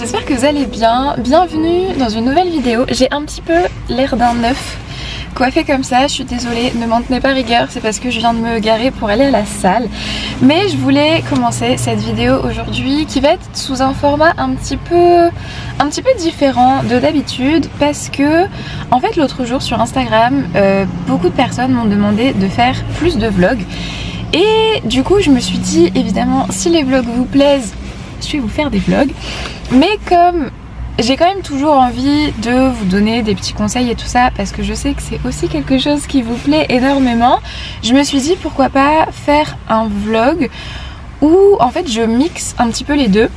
j'espère que vous allez bien. Bienvenue dans une nouvelle vidéo. J'ai un petit peu l'air d'un œuf coiffé comme ça, je suis désolée, ne m'en tenez pas rigueur, c'est parce que je viens de me garer pour aller à la salle. Mais je voulais commencer cette vidéo aujourd'hui qui va être sous un format un petit peu différent de d'habitude, parce que en fait l'autre jour sur Instagram, beaucoup de personnes m'ont demandé de faire plus de vlogs. Et du coup je me suis dit, évidemment, si les vlogs vous plaisent, je vais vous faire des vlogs. Mais comme j'ai quand même toujours envie de vous donner des petits conseils et tout ça, parce que je sais que c'est aussi quelque chose qui vous plaît énormément, je me suis dit pourquoi pas faire un vlog où en fait je mixe un petit peu les deux.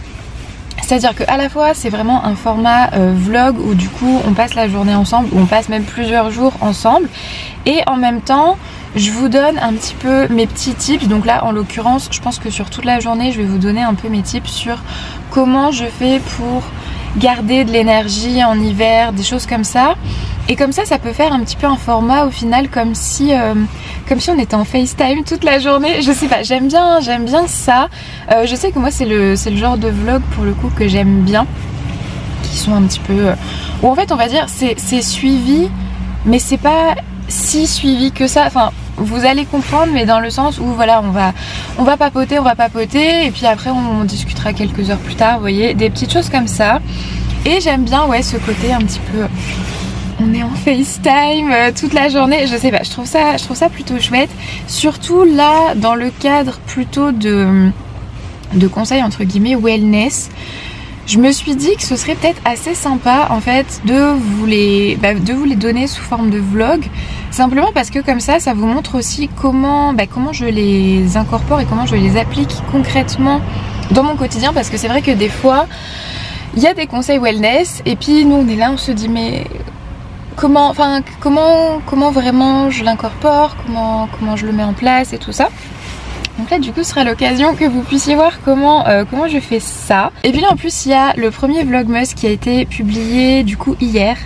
C'est-à-dire qu'à la fois c'est vraiment un format vlog où du coup on passe la journée ensemble, où on passe même plusieurs jours ensemble, et en même temps je vous donne un petit peu mes petits tips. Donc là en l'occurrence je pense que sur toute la journée je vais vous donner un peu mes tips sur comment je fais pour garder de l'énergie en hiver, des choses comme ça. Et comme ça peut faire un petit peu un format au final comme si on était en FaceTime toute la journée. Je sais pas, j'aime bien ça. Je sais que moi c'est le genre de vlog pour le coup que j'aime bien, qui sont un petit peu où en fait on va dire c'est suivi, mais c'est pas si suivi que ça. Enfin vous allez comprendre, mais dans le sens où voilà, on va papoter, et puis après on discutera quelques heures plus tard, vous voyez, des petites choses comme ça. Et j'aime bien ce côté un petit peu on est en FaceTime toute la journée, je sais pas, je trouve ça plutôt chouette, surtout là dans le cadre plutôt de conseils entre guillemets wellness. Je me suis dit que ce serait peut-être assez sympa en fait de vous les donner sous forme de vlog, simplement parce que comme ça vous montre aussi comment je les incorpore et comment je les applique concrètement dans mon quotidien. Parce que c'est vrai que des fois il y a des conseils wellness et puis nous on est là, on se dit mais comment vraiment je l'incorpore, comment je le mets en place et tout ça. Donc là du coup ce sera l'occasion que vous puissiez voir comment je fais ça. Et puis là en plus il y a le premier vlogmas qui a été publié du coup hier.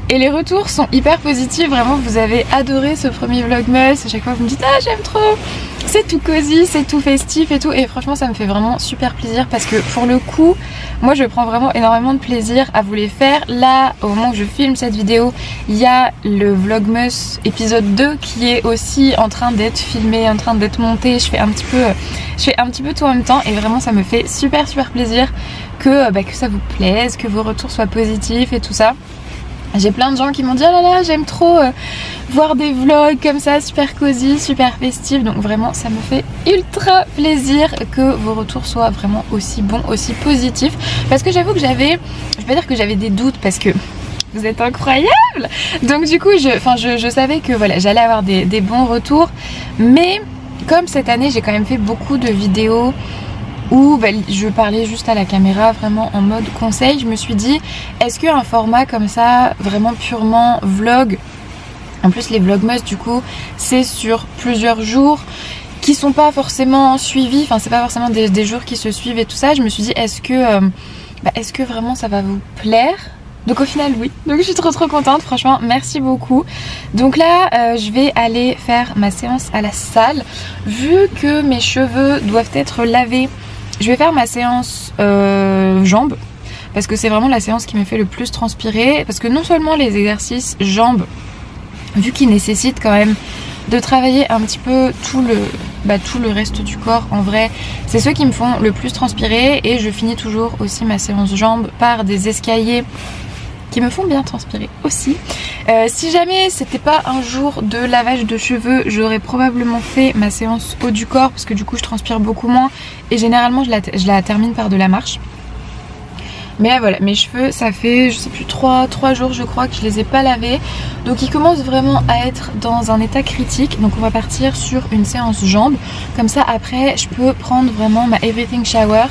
Et les retours sont hyper positifs, vraiment vous avez adoré ce premier vlogmas. À chaque fois vous me dites ah j'aime trop, c'est tout cosy, c'est tout festif et tout. Et franchement ça me fait vraiment super plaisir, parce que pour le coup moi je prends vraiment énormément de plaisir à vous les faire. Là au moment où je filme cette vidéo, il y a le vlogmas épisode 2 qui est aussi en train d'être filmé, en train d'être monté. Je fais un petit peu tout en même temps, et vraiment ça me fait super plaisir que ça vous plaise, que vos retours soient positifs et tout ça. J'ai plein de gens qui m'ont dit oh là là j'aime trop voir des vlogs comme ça, super cosy, super festif. Donc vraiment ça me fait ultra plaisir que vos retours soient vraiment aussi bons, aussi positifs. Parce que j'avoue que je vais pas dire que j'avais des doutes, parce que vous êtes incroyables. Donc du coup je savais que voilà, j'allais avoir des bons retours. Mais comme cette année j'ai quand même fait beaucoup de vidéos où je parlais juste à la caméra, vraiment en mode conseil, je me suis dit est-ce qu'un format comme ça, vraiment purement vlog, en plus les vlogmas du coup c'est sur plusieurs jours qui sont pas forcément suivis, enfin c'est pas forcément des jours qui se suivent et tout ça, je me suis dit est-ce que vraiment ça va vous plaire? Donc au final oui, donc je suis trop contente, franchement merci beaucoup. Donc là je vais aller faire ma séance à la salle. Vu que mes cheveux doivent être lavés, je vais faire ma séance jambes, parce que c'est vraiment la séance qui me fait le plus transpirer. Parce que non seulement les exercices jambes, vu qu'ils nécessitent quand même de travailler un petit peu tout le reste du corps, en vrai c'est ceux qui me font le plus transpirer. Et je finis toujours aussi ma séance jambes par des escaliers qui me font bien transpirer aussi. Si jamais c'était pas un jour de lavage de cheveux, j'aurais probablement fait ma séance haut du corps, parce que du coup je transpire beaucoup moins et généralement je la termine par de la marche. Mais là voilà, mes cheveux ça fait je sais plus 3 jours je crois que je les ai pas lavés, donc ils commencent vraiment à être dans un état critique. Donc on va partir sur une séance jambes, comme ça après je peux prendre vraiment ma everything shower.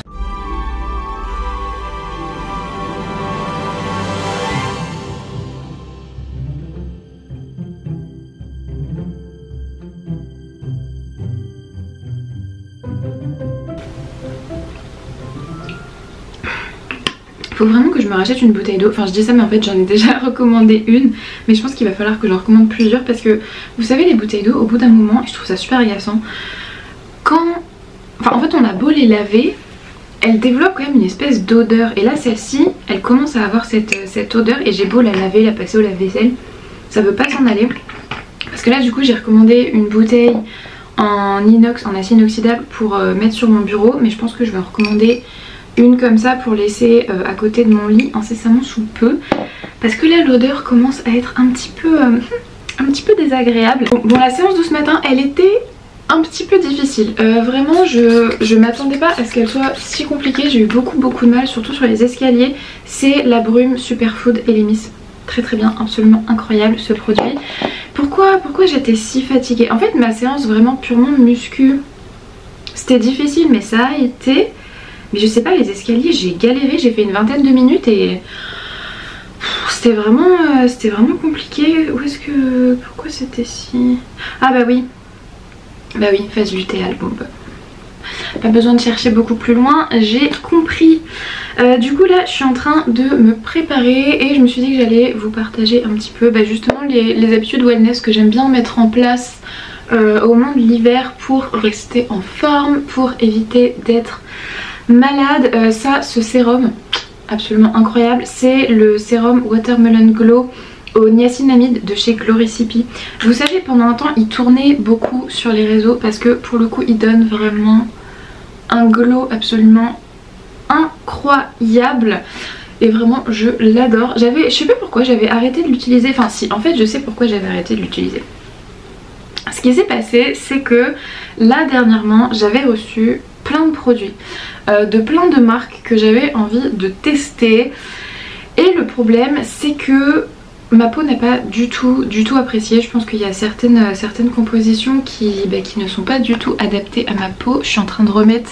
Faut vraiment que je me rachète une bouteille d'eau. Enfin je dis ça mais en fait j'en ai déjà recommandé une. Mais je pense qu'il va falloir que j'en recommande plusieurs. Parce que vous savez les bouteilles d'eau au bout d'un moment, et je trouve ça super agaçant, en fait on a beau les laver, elle développe quand même une espèce d'odeur. Et là celle-ci, elle commence à avoir cette odeur et j'ai beau la laver, la passer au lave-vaisselle, ça veut pas s'en aller. Parce que là du coup j'ai recommandé une bouteille en inox, en acier inoxydable pour mettre sur mon bureau, mais je pense que je vais en recommander une comme ça pour laisser à côté de mon lit incessamment sous peu, parce que là l'odeur commence à être un petit peu désagréable. Bon, la séance de ce matin elle était un petit peu difficile, vraiment je m'attendais pas à ce qu'elle soit si compliquée. J'ai eu beaucoup de mal, surtout sur les escaliers. C'est la brume Superfood Elemis, très bien, absolument incroyable ce produit. Pourquoi j'étais si fatiguée? En fait ma séance vraiment purement muscu, c'était difficile mais ça a été, mais je sais pas, les escaliers j'ai galéré, j'ai fait une vingtaine de minutes et c'était vraiment compliqué. Où est-ce que, pourquoi c'était si... Ah bah oui, phase lutéale, bon bah pas besoin de chercher beaucoup plus loin, j'ai compris. Du coup là je suis en train de me préparer et je me suis dit que j'allais vous partager un petit peu justement les habitudes wellness que j'aime bien mettre en place au moment de l'hiver pour rester en forme, pour éviter d'être malade. Ce sérum absolument incroyable, c'est le sérum Watermelon Glow au niacinamide de chez Gloricipy. Vous savez, pendant un temps il tournait beaucoup sur les réseaux parce que pour le coup il donne vraiment un glow absolument incroyable et vraiment je l'adore. Je sais pas pourquoi j'avais arrêté de l'utiliser, enfin si, en fait je sais pourquoi j'avais arrêté de l'utiliser. Ce qui s'est passé c'est que là dernièrement j'avais reçu plein de produits de plein de marques que j'avais envie de tester et le problème c'est que ma peau n'a pas du tout apprécié. Je pense qu'il y a certaines compositions qui ne sont pas du tout adaptées à ma peau. Je suis en train de remettre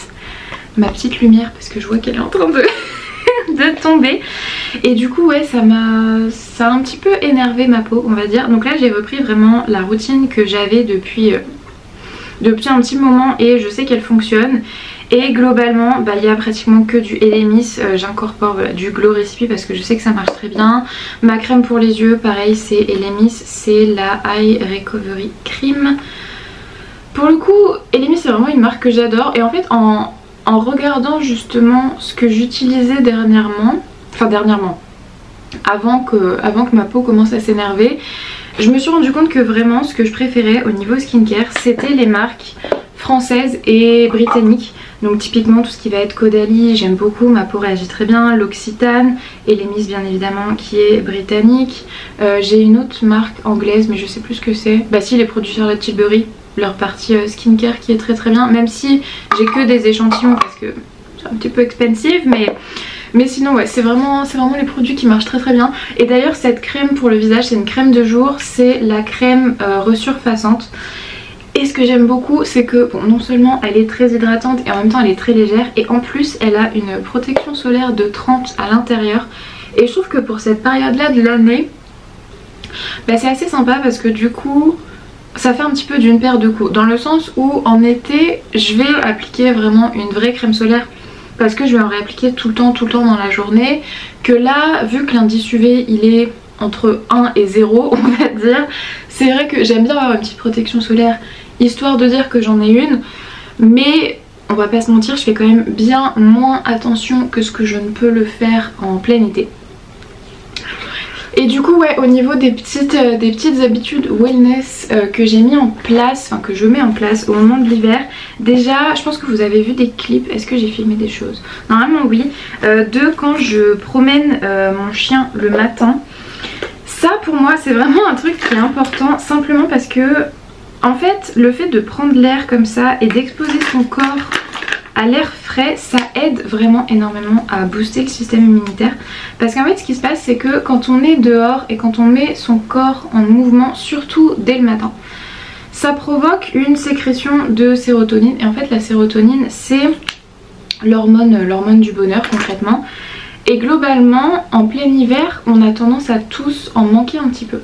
ma petite lumière parce que je vois qu'elle est en train de tomber. Et du coup ouais, ça a un petit peu énervé ma peau, on va dire. Donc là j'ai repris vraiment la routine que j'avais depuis un petit moment et je sais qu'elle fonctionne. Et globalement il y a pratiquement que du Elemis, j'incorpore du Gloricipy parce que je sais que ça marche très bien. Ma crème pour les yeux pareil c'est Elemis, c'est la Eye Recovery Cream. Pour le coup Elemis c'est vraiment une marque que j'adore et en fait en regardant justement ce que j'utilisais dernièrement, avant que ma peau commence à s'énerver, je me suis rendu compte que vraiment ce que je préférais au niveau skincare c'était les marques françaises et britanniques. Donc typiquement tout ce qui va être Caudalie, j'aime beaucoup, ma peau réagit très bien. L'Occitane, Elemis bien évidemment qui est britannique. J'ai une autre marque anglaise mais je sais plus ce que c'est. Bah si, les produits Charlotte Tilbury, leur partie skincare qui est très bien, même si j'ai que des échantillons parce que c'est un petit peu expensive, mais sinon ouais c'est vraiment les produits qui marchent très bien. Et d'ailleurs cette crème pour le visage c'est une crème de jour, c'est la crème resurfaçante. Et ce que j'aime beaucoup c'est que bon, non seulement elle est très hydratante et en même temps elle est très légère et en plus elle a une protection solaire de 30 à l'intérieur. Et je trouve que pour cette période là de l'année c'est assez sympa parce que du coup ça fait un petit peu d'une paire de coups, dans le sens où en été je vais appliquer vraiment une vraie crème solaire parce que je vais en réappliquer tout le temps dans la journée, que là vu que l'indice UV il est entre 1 et 0 on va dire, c'est vrai que j'aime bien avoir une petite protection solaire histoire de dire que j'en ai une, mais on va pas se mentir, je fais quand même bien moins attention que ce que je ne peux le faire en plein été. Et du coup ouais, au niveau des petites habitudes wellness que j'ai mis en place, enfin que je mets en place au moment de l'hiver, déjà je pense que vous avez vu des clips, est-ce que j'ai filmé des choses? Normalement oui, de quand je promène mon chien le matin. Ça pour moi c'est vraiment un truc qui est important, simplement parce que en fait le fait de prendre l'air comme ça et d'exposer son corps à l'air frais, ça aide vraiment énormément à booster le système immunitaire. Parce qu'en fait ce qui se passe c'est que quand on est dehors et quand on met son corps en mouvement, surtout dès le matin, ça provoque une sécrétion de sérotonine. Et en fait la sérotonine c'est l'hormone du bonheur concrètement. Et globalement en plein hiver on a tendance à tous en manquer un petit peu.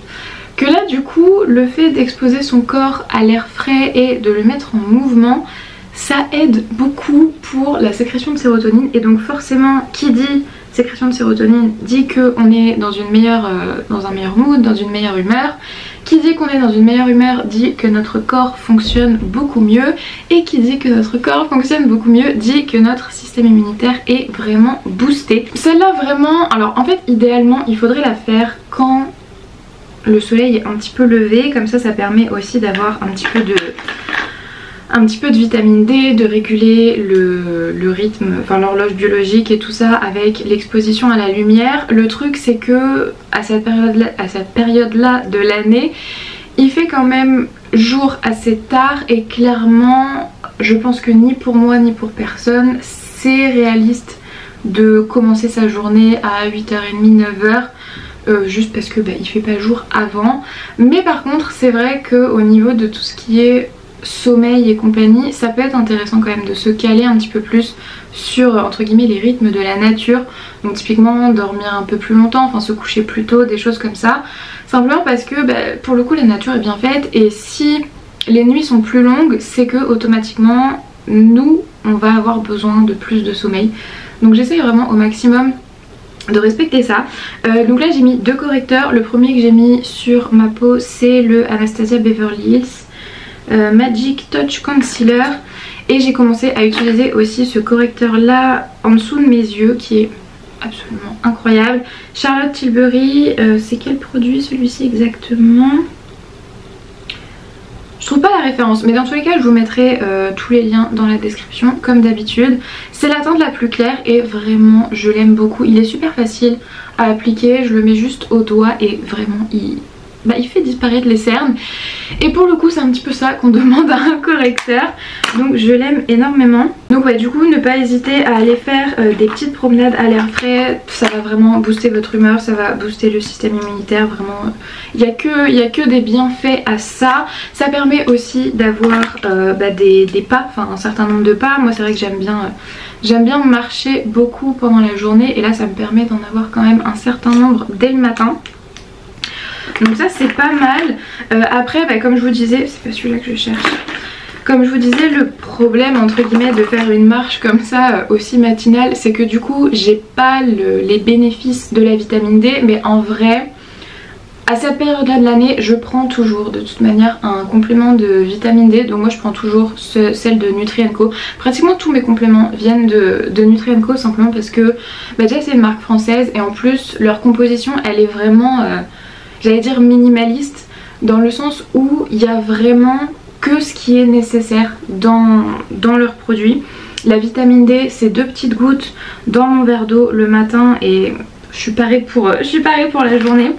Que là du coup le fait d'exposer son corps à l'air frais et de le mettre en mouvement, ça aide beaucoup pour la sécrétion de sérotonine. Et donc forcément qui dit sécrétion de sérotonine dit qu'on est dans un meilleur mood, dans une meilleure humeur. Qui dit qu'on est dans une meilleure humeur dit que notre corps fonctionne beaucoup mieux, et qui dit que notre corps fonctionne beaucoup mieux dit que notre système immunitaire est vraiment boosté. Celle-là vraiment, alors en fait idéalement il faudrait la faire quand le soleil est un petit peu levé, comme ça permet aussi d'avoir un petit peu de vitamine D, de réguler le rythme, enfin l'horloge biologique et tout ça avec l'exposition à la lumière. Le truc c'est que à cette période-là de l'année, il fait quand même jour assez tard, et clairement je pense que ni pour moi ni pour personne c'est réaliste de commencer sa journée à 8h30, 9h. Juste parce que il fait pas jour avant. Mais par contre c'est vrai qu'au niveau de tout ce qui est sommeil et compagnie, ça peut être intéressant quand même de se caler un petit peu plus sur entre guillemets les rythmes de la nature. Donc typiquement dormir un peu plus longtemps, enfin se coucher plus tôt, des choses comme ça. Simplement parce que pour le coup la nature est bien faite, et si les nuits sont plus longues c'est que automatiquement nous on va avoir besoin de plus de sommeil. Donc j'essaye vraiment au maximum de respecter ça. Donc là j'ai mis 2 correcteurs. Le premier que j'ai mis sur ma peau c'est le Anastasia Beverly Hills Magic Touch Concealer, et j'ai commencé à utiliser aussi ce correcteur là en dessous de mes yeux qui est absolument incroyable. Charlotte Tilbury, c'est quel produit celui-ci exactement? Je trouve pas la référence, mais dans tous les cas je vous mettrai tous les liens dans la description comme d'habitude. C'est la teinte la plus claire et vraiment je l'aime beaucoup. Il est super facile à appliquer, je le mets juste au doigt et vraiment il fait disparaître les cernes. Et pour le coup c'est un petit peu ça qu'on demande à un correcteur, donc je l'aime énormément. Donc ouais, du coup ne pas hésiter à aller faire des petites promenades à l'air frais, ça va vraiment booster votre humeur, ça va booster le système immunitaire, vraiment il y a que des bienfaits à ça. Ça permet aussi d'avoir des pas, enfin un certain nombre de pas. Moi c'est vrai que j'aime bien marcher beaucoup pendant la journée, et là ça me permet d'en avoir quand même un certain nombre dès le matin. Donc ça c'est pas mal. Après comme je vous disais, c'est pas celui-là que je cherche. Comme je vous disais, le problème entre guillemets de faire une marche comme ça aussi matinale, c'est que du coup j'ai pas les bénéfices de la vitamine D. Mais en vrai, à cette période-là de l'année, je prends toujours de toute manière un complément de vitamine D. Donc moi je prends toujours celle de Nutri & Co. Pratiquement tous mes compléments viennent de Nutri & Co, simplement parce que déjà c'est une marque française, et en plus leur composition elle est vraiment j'allais dire minimaliste, dans le sens où il y a vraiment que ce qui est nécessaire dans leurs produits. La vitamine D c'est 2 petites gouttes dans mon verre d'eau le matin, et je suis parée pour la journée.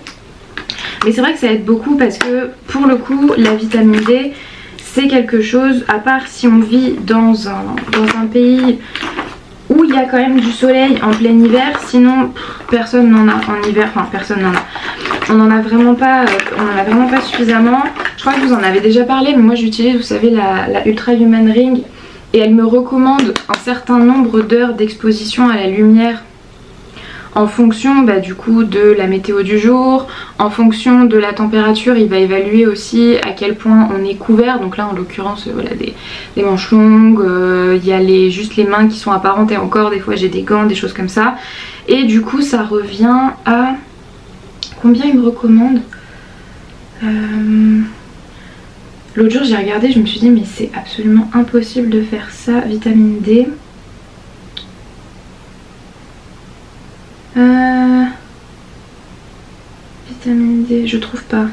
Mais c'est vrai que ça aide beaucoup parce que pour le coup la vitamine D c'est quelque chose, à part si on vit dans un pays où il y a quand même du soleil en plein hiver, sinon personne n'en a en hiver, enfin personne n'en a. On n'en a vraiment pas suffisamment. Je crois que je vous en avais déjà parlé, mais moi j'utilise, vous savez, la Ultra Human Ring, et elle me recommande un certain nombre d'heures d'exposition à la lumière en fonction du coup de la météo du jour, en fonction de la température. Il va évaluer aussi à quel point on est couvert. Donc là en l'occurrence voilà, des manches longues, il y a juste les mains qui sont apparentes, et encore des fois j'ai des gants, des choses comme ça. Et du coup ça revient à... Combien il me recommande? L'autre jour j'ai regardé, je me suis dit mais c'est absolument impossible de faire ça, vitamine D. Vitamine D, je trouve pas.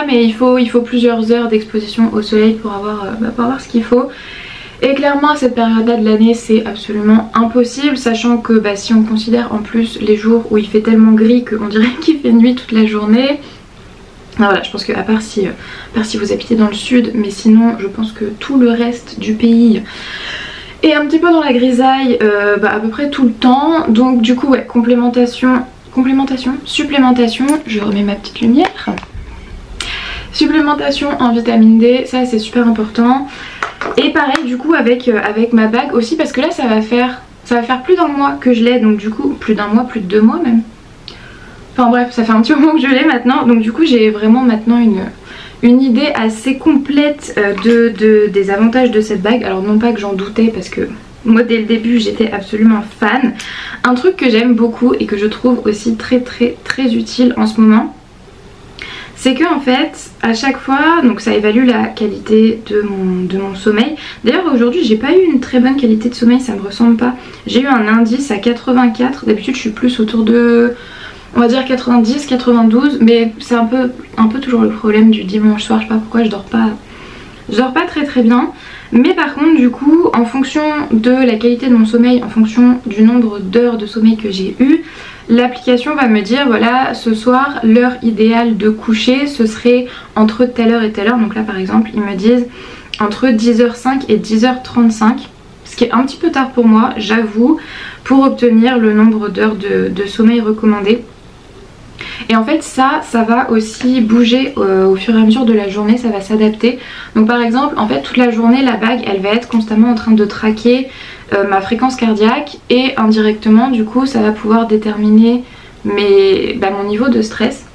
Mais il faut plusieurs heures d'exposition au soleil pour avoir ce qu'il faut. Et clairement à cette période là de l'année c'est absolument impossible, sachant que si on considère en plus les jours où il fait tellement gris qu'on dirait qu'il fait nuit toute la journée. Voilà, je pense que à part si vous habitez dans le sud, mais sinon je pense que tout le reste du pays est un petit peu dans la grisaille à peu près tout le temps. Donc du coup ouais, supplémentation, je remets ma petite lumière. Supplémentation en vitamine D, ça c'est super important. Et pareil du coup avec ma bague aussi, parce que là ça va faire plus d'un mois que je l'ai, donc du coup plus d'un mois, plus de 2 mois même. Enfin bref, ça fait un petit moment que je l'ai maintenant, donc du coup j'ai vraiment maintenant une idée assez complète des avantages de cette bague. Alors non pas que j'en doutais, parce que moi dès le début j'étais absolument fan. Un truc que j'aime beaucoup et que je trouve aussi très utile en ce moment, c'est que en fait à chaque fois, donc ça évalue la qualité de mon sommeil. D'ailleurs aujourd'hui j'ai pas eu une très bonne qualité de sommeil, ça me ressemble pas. J'ai eu un indice à 84, d'habitude je suis plus autour de, on va dire 90, 92, mais c'est un peu toujours le problème du dimanche soir, je sais pas pourquoi je dors pas très bien. Mais par contre du coup en fonction de la qualité de mon sommeil, en fonction du nombre d'heures de sommeil que j'ai eu, l'application va me dire voilà ce soir l'heure idéale de coucher ce serait entre telle heure et telle heure. Donc là par exemple ils me disent entre 10h05 et 10h35, ce qui est un petit peu tard pour moi j'avoue, pour obtenir le nombre d'heures de sommeil recommandé. Et en fait ça va aussi bouger au fur et à mesure de la journée, ça va s'adapter. Donc par exemple en fait toute la journée la bague elle va être constamment en train de traquer ma fréquence cardiaque et indirectement du coup ça va pouvoir déterminer mon niveau de stress.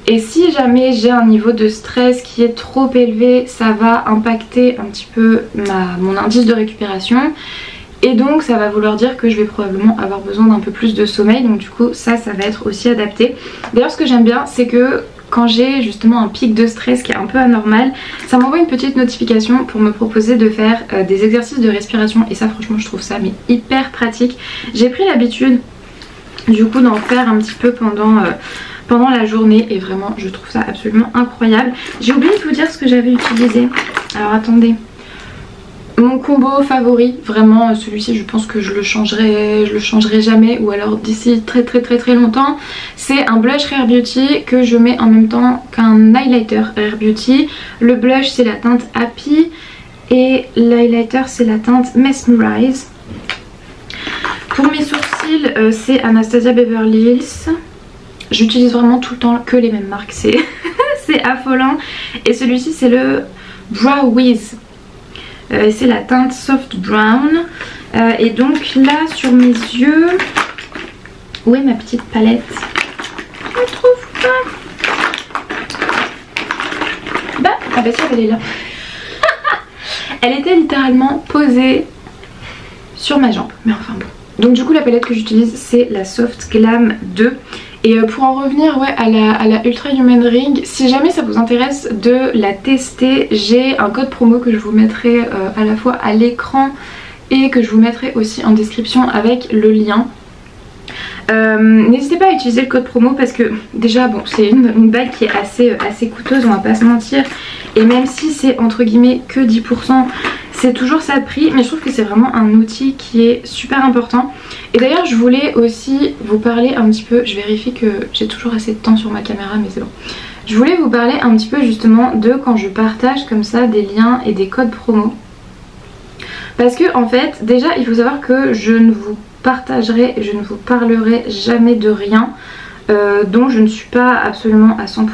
Et si jamais j'ai un niveau de stress qui est trop élevé, ça va impacter un petit peu mon indice de récupération. Et donc ça va vouloir dire que je vais probablement avoir besoin d'un peu plus de sommeil. Donc du coup ça va être aussi adapté. D'ailleurs ce que j'aime bien c'est que quand j'ai justement un pic de stress qui est un peu anormal, ça m'envoie une petite notification pour me proposer de faire des exercices de respiration. Et ça franchement je trouve ça mais hyper pratique. J'ai pris l'habitude du coup d'en faire un petit peu pendant la journée et vraiment je trouve ça absolument incroyable. J'ai oublié de vous dire ce que j'avais utilisé. Alors attendez. Mon combo favori, vraiment celui-ci je pense que je le changerai jamais, ou alors d'ici très longtemps, c'est un blush Rare Beauty que je mets en même temps qu'un highlighter Rare Beauty. Le blush c'est la teinte Happy et l'highlighter c'est la teinte Mesmerize. Pour mes sourcils c'est Anastasia Beverly Hills. J'utilise vraiment tout le temps que les mêmes marques, c'est affolant. Et celui-ci c'est le Brow Wiz. C'est la teinte Soft Brown. Et donc là sur mes yeux, où est ma petite palette? Je ne trouve pas. Ah bah si, elle est là. Elle était littéralement posée sur ma jambe, mais enfin bon. Donc du coup la palette que j'utilise c'est la Soft Glam 2. Et pour en revenir à la Ultra Human Ring, si jamais ça vous intéresse de la tester, j'ai un code promo que je vous mettrai à la fois à l'écran et que je vous mettrai aussi en description avec le lien. N'hésitez pas à utiliser le code promo parce que déjà bon c'est une bague qui est assez coûteuse, on va pas se mentir, et même si c'est entre guillemets que 10%, c'est toujours ça de prix, mais je trouve que c'est vraiment un outil qui est super important. Et d'ailleurs je voulais aussi vous parler un petit peu, je vérifie que j'ai toujours assez de temps sur ma caméra mais c'est bon. Je voulais vous parler un petit peu justement de quand je partage comme ça des liens et des codes promo. Parce que en fait déjà il faut savoir que je ne vous partagerai et je ne vous parlerai jamais de rien dont je ne suis pas absolument à 100%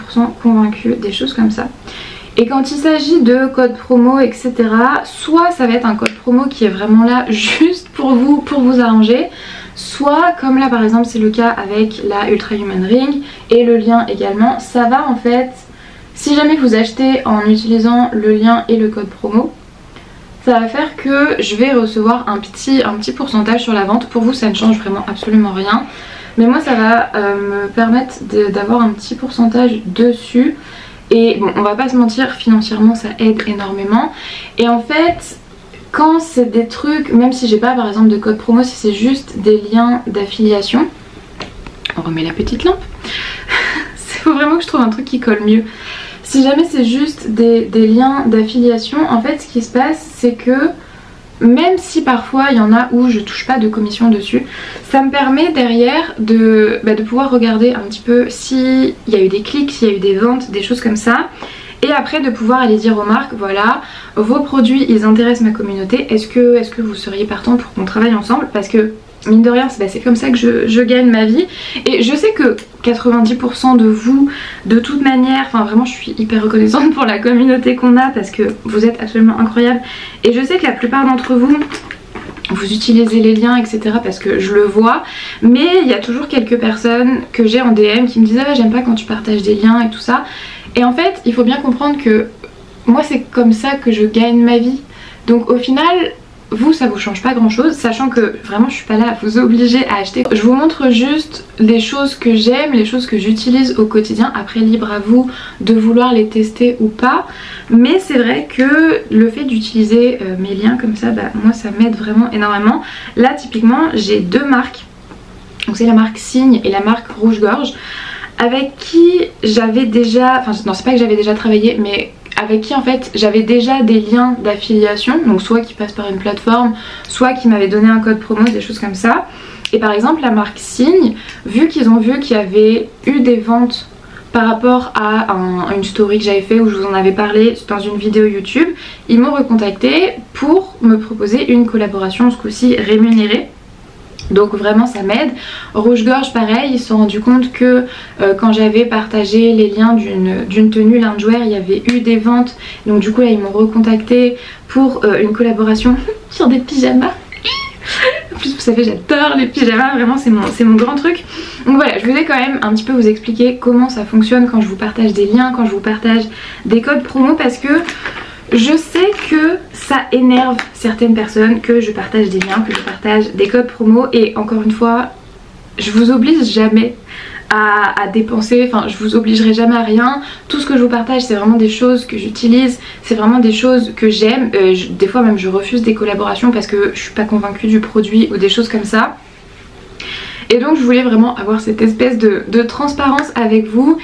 convaincue, des choses comme ça. Et quand il s'agit de code promo etc, soit ça va être un code promo qui est vraiment là juste pour vous arranger, soit comme là par exemple c'est le cas avec la Ultra Human Ring et le lien également, ça va en fait, si jamais vous achetez en utilisant le lien et le code promo, ça va faire que je vais recevoir un petit pourcentage sur la vente. Pour vous ça ne change vraiment absolument rien, mais moi ça va me permettre d'avoir un petit pourcentage dessus. Et bon on va pas se mentir, financièrement ça aide énormément. Et en fait quand c'est des trucs, même si j'ai pas par exemple de code promo, si c'est juste des liens d'affiliation, on remet la petite lampe. Il faut vraiment que je trouve un truc qui colle mieux. Si jamais c'est juste des liens d'affiliation, en fait ce qui se passe c'est que même si parfois il y en a où je touche pas de commission dessus, ça me permet derrière de pouvoir regarder un petit peu s'il y a eu des clics, s'il y a eu des ventes, des choses comme ça. Et après de pouvoir aller dire aux marques, voilà, vos produits ils intéressent ma communauté, est-ce que vous seriez partant pour qu'on travaille ensemble? Parce que mine de rien c'est comme ça que je gagne ma vie. Et je sais que 90% de vous, de toute manière, enfin vraiment je suis hyper reconnaissante pour la communauté qu'on a parce que vous êtes absolument incroyables. Et je sais que la plupart d'entre vous utilisez les liens etc parce que je le vois, mais il y a toujours quelques personnes que j'ai en DM qui me disent ah j'aime pas quand tu partages des liens et tout ça. Et en fait il faut bien comprendre que moi c'est comme ça que je gagne ma vie. Donc au final vous ça vous change pas grand chose, sachant que vraiment je suis pas là à vous obliger à acheter. Je vous montre juste les choses que j'aime, les choses que j'utilise au quotidien. Après libre à vous de vouloir les tester ou pas, mais c'est vrai que le fait d'utiliser mes liens comme ça, bah, moi ça m'aide vraiment énormément. Là typiquement j'ai deux marques, donc c'est la marque Signe et la marque Rouge Gorge, avec qui j'avais déjà, enfin non c'est pas que j'avais déjà travaillé, mais avec qui en fait j'avais déjà des liens d'affiliation, donc soit qui passent par une plateforme, soit qui m'avaient donné un code promo, des choses comme ça. Et par exemple la marque Signe, vu qu'ils ont vu qu'il y avait eu des ventes par rapport à une story que j'avais fait où je vous en avais parlé dans une vidéo YouTube, ils m'ont recontacté pour me proposer une collaboration, ce coup-ci rémunérée. Donc vraiment ça m'aide. Rouge Gorge pareil, ils se sont rendus compte que quand j'avais partagé les liens d'une tenue loungewear, il y avait eu des ventes. Donc du coup là ils m'ont recontacté pour une collaboration sur des pyjamas. En plus vous savez j'adore les pyjamas, vraiment c'est mon grand truc. Donc voilà, je voulais quand même un petit peu vous expliquer comment ça fonctionne quand je vous partage des liens, quand je vous partage des codes promo, parce que je sais que ça énerve certaines personnes que je partage des liens, que je partage des codes promo, et encore une fois je vous oblige jamais à dépenser, enfin je vous obligerai jamais à rien. Tout ce que je vous partage c'est vraiment des choses que j'utilise, c'est vraiment des choses que j'aime. Des fois même je refuse des collaborations parce que je suis pas convaincue du produit ou des choses comme ça. Et donc je voulais vraiment avoir cette espèce de transparence avec vous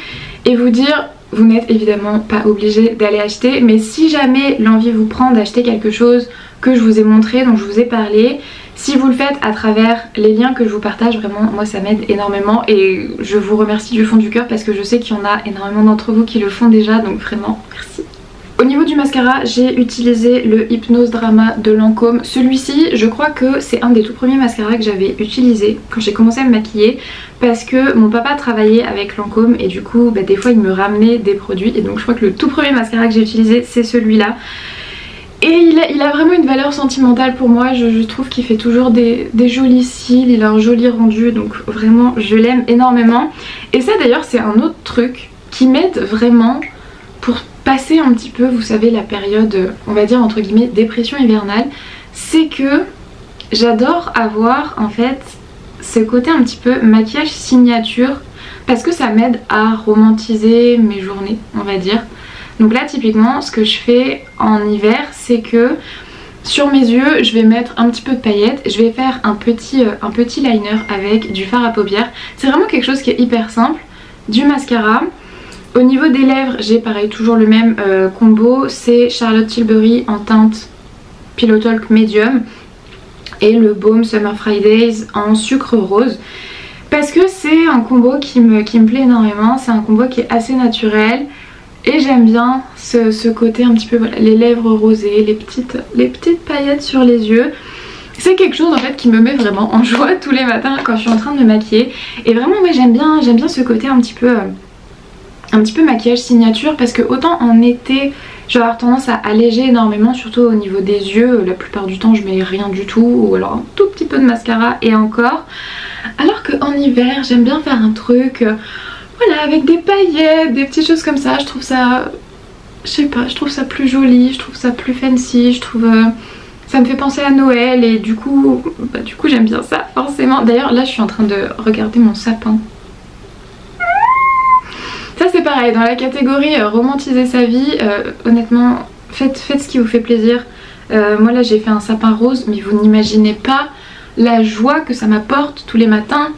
et vous dire, vous n'êtes évidemment pas obligé d'aller acheter, mais si jamais l'envie vous prend d'acheter quelque chose que je vous ai montré, dont je vous ai parlé, si vous le faites à travers les liens que je vous partage, vraiment moi ça m'aide énormément et je vous remercie du fond du cœur parce que je sais qu'il y en a énormément d'entre vous qui le font déjà, donc vraiment merci. Au niveau du mascara, j'ai utilisé le Hypnose Drama de Lancôme. Celui-ci, je crois que c'est un des tout premiers mascaras que j'avais utilisé quand j'ai commencé à me maquiller, parce que mon papa travaillait avec Lancôme et du coup bah, des fois il me ramenait des produits, et donc je crois que le tout premier mascara que j'ai utilisé c'est celui-là. Et il a vraiment une valeur sentimentale pour moi, je trouve qu'il fait toujours des jolis cils, il a un joli rendu, donc vraiment je l'aime énormément. Et ça d'ailleurs c'est un autre truc qui m'aide vraiment pour passer un petit peu, vous savez, la période, on va dire entre guillemets, dépression hivernale, c'est que j'adore avoir en fait ce côté un petit peu maquillage signature, parce que ça m'aide à romantiser mes journées, on va dire. Donc là typiquement ce que je fais en hiver, c'est que sur mes yeux je vais mettre un petit peu de paillettes, je vais faire un petit liner avec du fard à paupières. C'est vraiment quelque chose qui est hyper simple, du mascara. Au niveau des lèvres, j'ai pareil toujours le même combo, c'est Charlotte Tilbury en teinte Pillow Talk Medium et le baume Summer Fridays en sucre rose, parce que c'est un combo qui me plaît énormément, c'est un combo qui est assez naturel et j'aime bien ce côté un petit peu, voilà, les lèvres rosées, les petites paillettes sur les yeux. C'est quelque chose en fait qui me met vraiment en joie tous les matins quand je suis en train de me maquiller, et vraiment ouais, j'aime bien ce côté un petit peu maquillage signature, parce que autant en été je vais avoir tendance à alléger énormément, surtout au niveau des yeux, la plupart du temps je mets rien du tout ou alors un tout petit peu de mascara et encore, alors qu'en hiver j'aime bien faire un truc voilà, avec des paillettes, des petites choses comme ça. Je trouve ça, je sais pas, je trouve ça plus joli, je trouve ça plus fancy, je trouve ça me fait penser à Noël, et du coup j'aime bien ça forcément. D'ailleurs là je suis en train de regarder mon sapin. Ça c'est pareil, dans la catégorie romantiser sa vie, honnêtement faites ce qui vous fait plaisir. Moi là j'ai fait un sapin rose, mais vous n'imaginez pas la joie que ça m'apporte tous les matins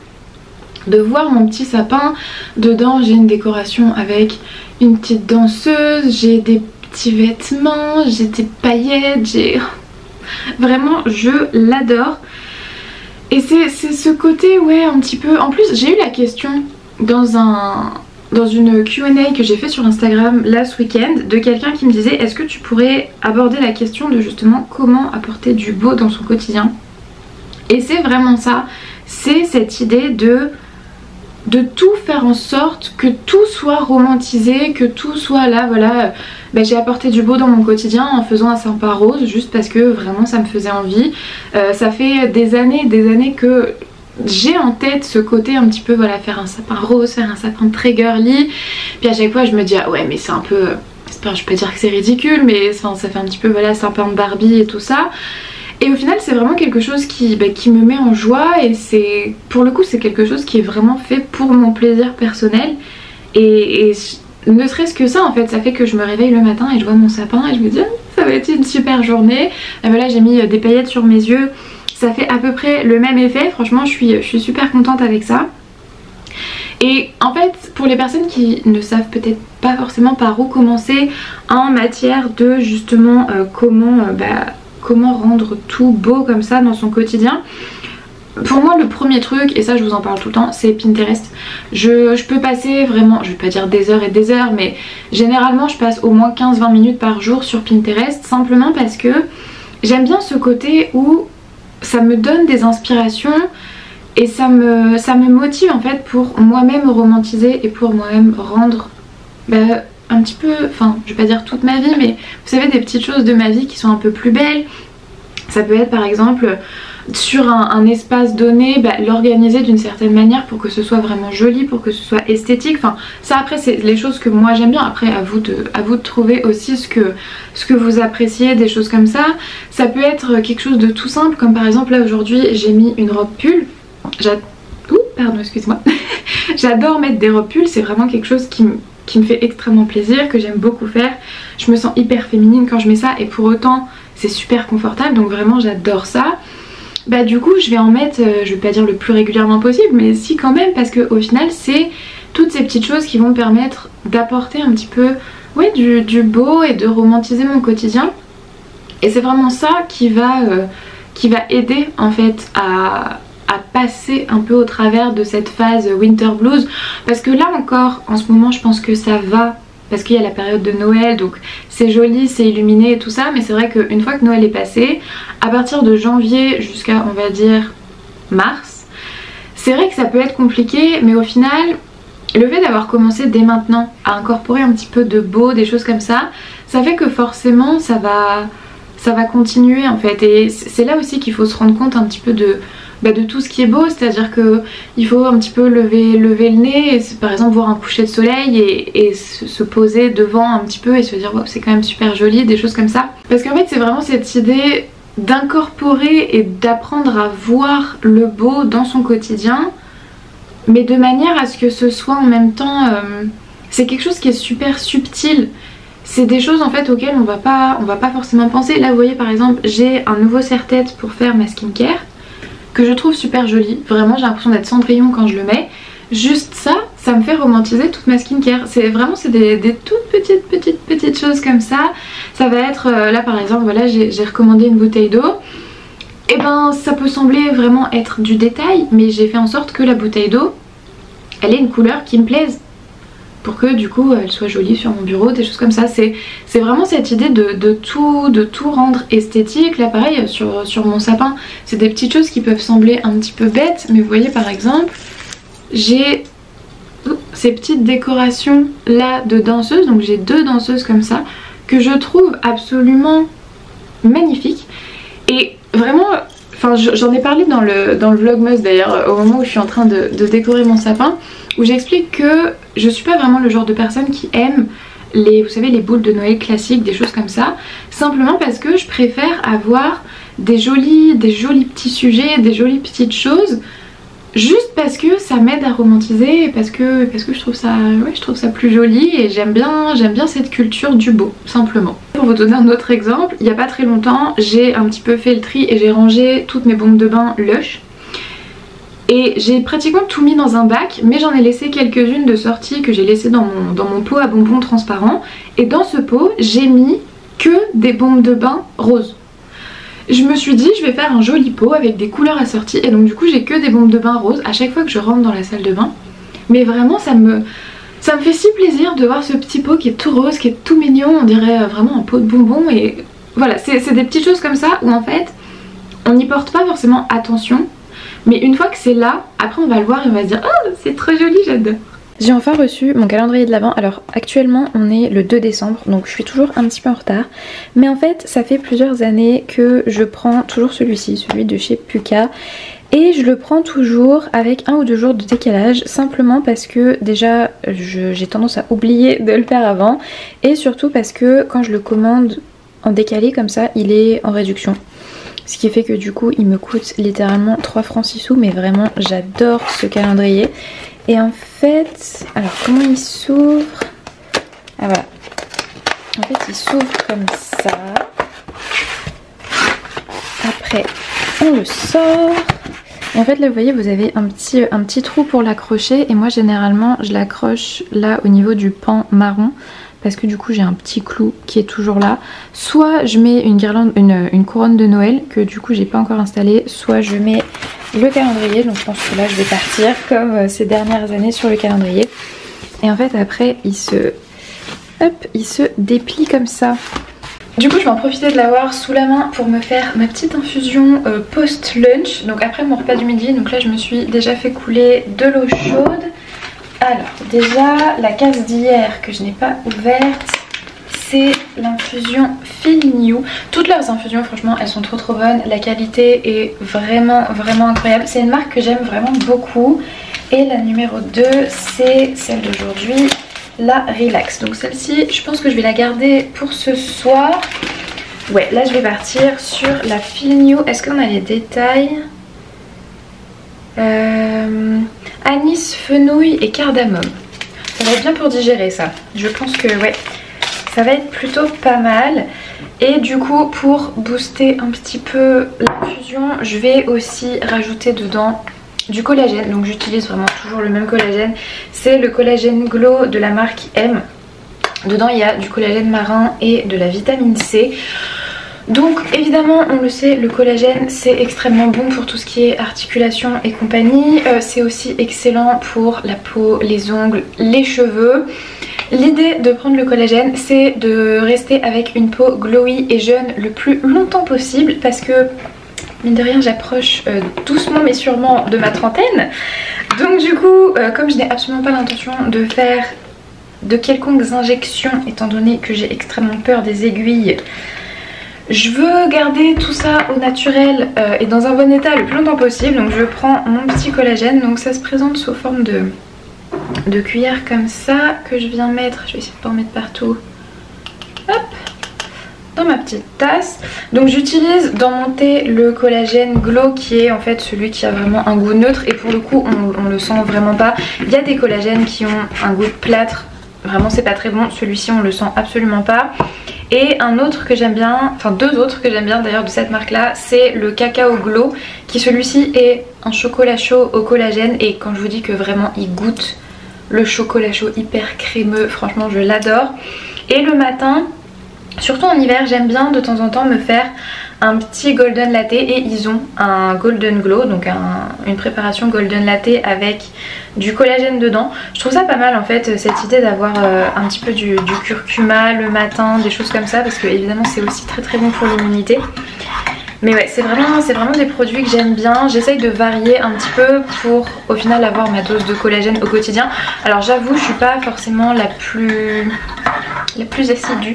de voir mon petit sapin. Dedans j'ai une décoration avec une petite danseuse, j'ai des petits vêtements, j'ai des paillettes, j'ai... Vraiment je l'adore. Et c'est ce côté ouais un petit peu... En plus j'ai eu la question dans une Q&A que j'ai fait sur Instagram là ce week-end, de quelqu'un qui me disait est-ce que tu pourrais aborder la question de justement comment apporter du beau dans son quotidien. Et c'est vraiment ça, c'est cette idée de tout faire en sorte que tout soit romantisé, que tout soit là, voilà, bah, j'ai apporté du beau dans mon quotidien en faisant un sapin rose juste parce que vraiment ça me faisait envie. Ça fait des années que j'ai en tête ce côté un petit peu, voilà, faire un sapin rose, faire un sapin très girly, puis à chaque fois je me dis ah ouais mais c'est un peu, je peux pas dire que c'est ridicule, mais ça fait un petit peu voilà sapin de Barbie et tout ça. Et au final c'est vraiment quelque chose qui me met en joie, et c'est pour le coup c'est quelque chose qui est vraiment fait pour mon plaisir personnel. Et ne serait-ce que ça en fait, ça fait que je me réveille le matin et je vois mon sapin et je me dis ça va être une super journée. Et voilà, j'ai mis des paillettes sur mes yeux, ça fait à peu près le même effet. Franchement je suis super contente avec ça. Et en fait pour les personnes qui ne savent peut-être pas forcément par où commencer en matière de justement comment rendre tout beau comme ça dans son quotidien, pour moi le premier truc, et ça je vous en parle tout le temps, c'est Pinterest. Je peux passer vraiment, je vais pas dire des heures et des heures, mais généralement je passe au moins 15-20 minutes par jour sur Pinterest, simplement parce que j'aime bien ce côté où ça me donne des inspirations. Et ça me motive en fait pour moi-même romantiser et pour moi-même rendre un petit peu, enfin je vais pas dire toute ma vie, mais vous savez, des petites choses de ma vie qui sont un peu plus belles. Ça peut être par exemple sur un espace donné, l'organiser d'une certaine manière pour que ce soit vraiment joli, pour que ce soit esthétique. Enfin ça après c'est les choses que moi j'aime bien, après à vous de trouver aussi ce que vous appréciez, des choses comme ça. Ça peut être quelque chose de tout simple, comme par exemple là aujourd'hui j'ai mis une robe pull. Pardon, excuse-moi. J'adore mettre des robes pulls, c'est vraiment quelque chose qui me fait extrêmement plaisir, que j'aime beaucoup faire. Je me sens hyper féminine quand je mets ça, et pour autant c'est super confortable, donc vraiment j'adore ça. Du coup je vais en mettre, je vais pas dire le plus régulièrement possible, mais si quand même, parce que au final c'est toutes ces petites choses qui vont me permettre d'apporter un petit peu du beau et de romantiser mon quotidien. Et c'est vraiment ça qui va aider en fait à passer un peu au travers de cette phase winter blues, parce que là encore en ce moment je pense que ça va, parce qu'il y a la période de Noël, donc c'est joli, c'est illuminé et tout ça, mais c'est vrai qu'une fois que Noël est passé, à partir de janvier jusqu'à on va dire mars, c'est vrai que ça peut être compliqué, mais au final le fait d'avoir commencé dès maintenant à incorporer un petit peu de beau, des choses comme ça, ça fait que forcément ça va continuer en fait. Et c'est là aussi qu'il faut se rendre compte un petit peu de tout ce qui est beau, c'est-à-dire que il faut un petit peu lever le nez, et par exemple voir un coucher de soleil et se poser devant un petit peu et se dire wow, c'est quand même super joli, des choses comme ça. Parce qu'en fait c'est vraiment cette idée d'incorporer et d'apprendre à voir le beau dans son quotidien, mais de manière à ce que ce soit en même temps c'est quelque chose qui est super subtil. C'est des choses en fait auxquelles on va pas forcément penser. Là vous voyez par exemple j'ai un nouveau serre-tête pour faire ma skincare que je trouve super joli, vraiment j'ai l'impression d'être Cendrillon quand je le mets. Juste ça me fait romantiser toute ma skincare. C'est vraiment des toutes petites choses comme ça. Ça va être là par exemple, voilà, j'ai recommandé une bouteille d'eau. Et ça peut sembler vraiment être du détail, mais j'ai fait en sorte que la bouteille d'eau elle ait une couleur qui me plaise, pour que du coup elle soit jolie sur mon bureau, des choses comme ça. C'est vraiment cette idée de tout rendre esthétique. Là pareil sur mon sapin, c'est des petites choses qui peuvent sembler un petit peu bêtes, mais vous voyez par exemple j'ai ces petites décorations là de danseuses, donc j'ai 2 danseuses comme ça que je trouve absolument magnifiques. Et vraiment, enfin j'en ai parlé dans le vlogmas d'ailleurs, au moment où je suis en train de décorer mon sapin, où j'explique que je suis pas vraiment le genre de personne qui aime vous savez, les boules de Noël classiques, des choses comme ça, simplement parce que je préfère avoir des jolis petits sujets, des jolies petites choses, juste parce que ça m'aide à romantiser, et parce que je trouve ça plus joli, et j'aime bien cette culture du beau, simplement. Pour vous donner un autre exemple, il n'y a pas très longtemps j'ai un petit peu fait le tri et j'ai rangé toutes mes bombes de bain Lush. Et j'ai pratiquement tout mis dans un bac, mais j'en ai laissé quelques-unes de sortie que j'ai laissées dans mon pot à bonbons transparent. Et dans ce pot, j'ai mis que des bombes de bain roses. Je me suis dit, je vais faire un joli pot avec des couleurs assorties. Et donc du coup, j'ai que des bombes de bain roses à chaque fois que je rentre dans la salle de bain. Mais vraiment, ça me fait si plaisir de voir ce petit pot qui est tout rose, qui est tout mignon. On dirait vraiment un pot de bonbons. Et voilà, c'est des petites choses comme ça où en fait, on n'y porte pas forcément attention. Mais une fois que c'est là, après on va le voir et on va se dire oh c'est trop joli, j'adore. J'ai enfin reçu mon calendrier de l'Avent. Alors actuellement on est le 2 décembre, donc je suis toujours un petit peu en retard. Mais en fait ça fait plusieurs années que je prends toujours celui-ci, celui de chez Puka. Et je le prends toujours avec 1 ou 2 jours de décalage, simplement parce que déjà j'ai tendance à oublier de le faire avant. Et surtout parce que quand je le commande en décalé comme ça, il est en réduction. Ce qui fait que du coup il me coûte littéralement 3 francs 6 sous, mais vraiment j'adore ce calendrier. Et en fait, alors comment il s'ouvre? Ah voilà. En fait il s'ouvre comme ça. Après on le sort. Et en fait là vous voyez vous avez un petit trou pour l'accrocher. Et moi généralement je l'accroche là au niveau du pan marron. Parce que du coup j'ai un petit clou qui est toujours là. Soit je mets une guirlande, une couronne de Noël que du coup j'ai pas encore installée. Soit je mets le calendrier. Donc je pense que là je vais partir comme ces dernières années sur le calendrier. Et en fait après il se déplie comme ça. Du coup je vais en profiter de l'avoir sous la main pour me faire ma petite infusion post-lunch. Donc après mon repas du midi. Donc là je me suis déjà fait couler de l'eau chaude. Alors déjà la case d'hier que je n'ai pas ouverte, c'est l'infusion Feel New. Toutes leurs infusions franchement elles sont trop bonnes. La qualité est vraiment incroyable. C'est une marque que j'aime vraiment beaucoup. Et la numéro 2 c'est celle d'aujourd'hui, la Relax. Donc celle-ci je pense que je vais la garder pour ce soir. Ouais là je vais partir sur la Feel New. Est-ce qu'on a les détails? Anis, fenouil et cardamome. Ça va être bien pour digérer ça. Je pense que ouais, ça va être plutôt pas mal. Et du coup pour booster un petit peu l'infusion, je vais aussi rajouter dedans du collagène. Donc j'utilise vraiment toujours le même collagène. C'est le collagène Glow de la marque M. Dedans il y a du collagène marin et de la vitamine C. Donc évidemment on le sait, le collagène c'est extrêmement bon pour tout ce qui est articulation et compagnie. C'est aussi excellent pour la peau, les ongles, les cheveux. L'idée de prendre le collagène c'est de rester avec une peau glowy et jeune le plus longtemps possible. Parce que mine de rien j'approche doucement mais sûrement de ma trentaine. Donc du coup comme je n'ai absolument pas l'intention de faire de quelconques injections, étant donné que j'ai extrêmement peur des aiguilles, je veux garder tout ça au naturel et dans un bon état le plus longtemps possible. Donc je prends mon petit collagène. Donc ça se présente sous forme de cuillère comme ça que je viens mettre. Je vais essayer de pas en mettre partout. Hop, dans ma petite tasse. Donc j'utilise dans mon thé le collagène Glow qui est en fait celui qui a vraiment un goût neutre. Et pour le coup on le sent vraiment pas. Il y a des collagènes qui ont un goût de plâtre. Vraiment c'est pas très bon. Celui-ci on le sent absolument pas. Et un autre que j'aime bien, enfin 2 autres que j'aime bien d'ailleurs de cette marque là, c'est le Cacao Glow, qui celui-ci est un chocolat chaud au collagène. Et quand je vous dis que vraiment il goûte le chocolat chaud hyper crémeux, franchement je l'adore. Et le matin, surtout en hiver, j'aime bien de temps en temps me faire un petit golden latte. Et ils ont un golden glow, donc une préparation golden latte avec du collagène dedans. Je trouve ça pas mal en fait, cette idée d'avoir un petit peu du curcuma le matin, des choses comme ça, parce que évidemment c'est aussi très bon pour l'immunité. Mais ouais, c'est vraiment des produits que j'aime bien. J'essaye de varier un petit peu pour au final avoir ma dose de collagène au quotidien. Alors j'avoue je suis pas forcément la plus assidue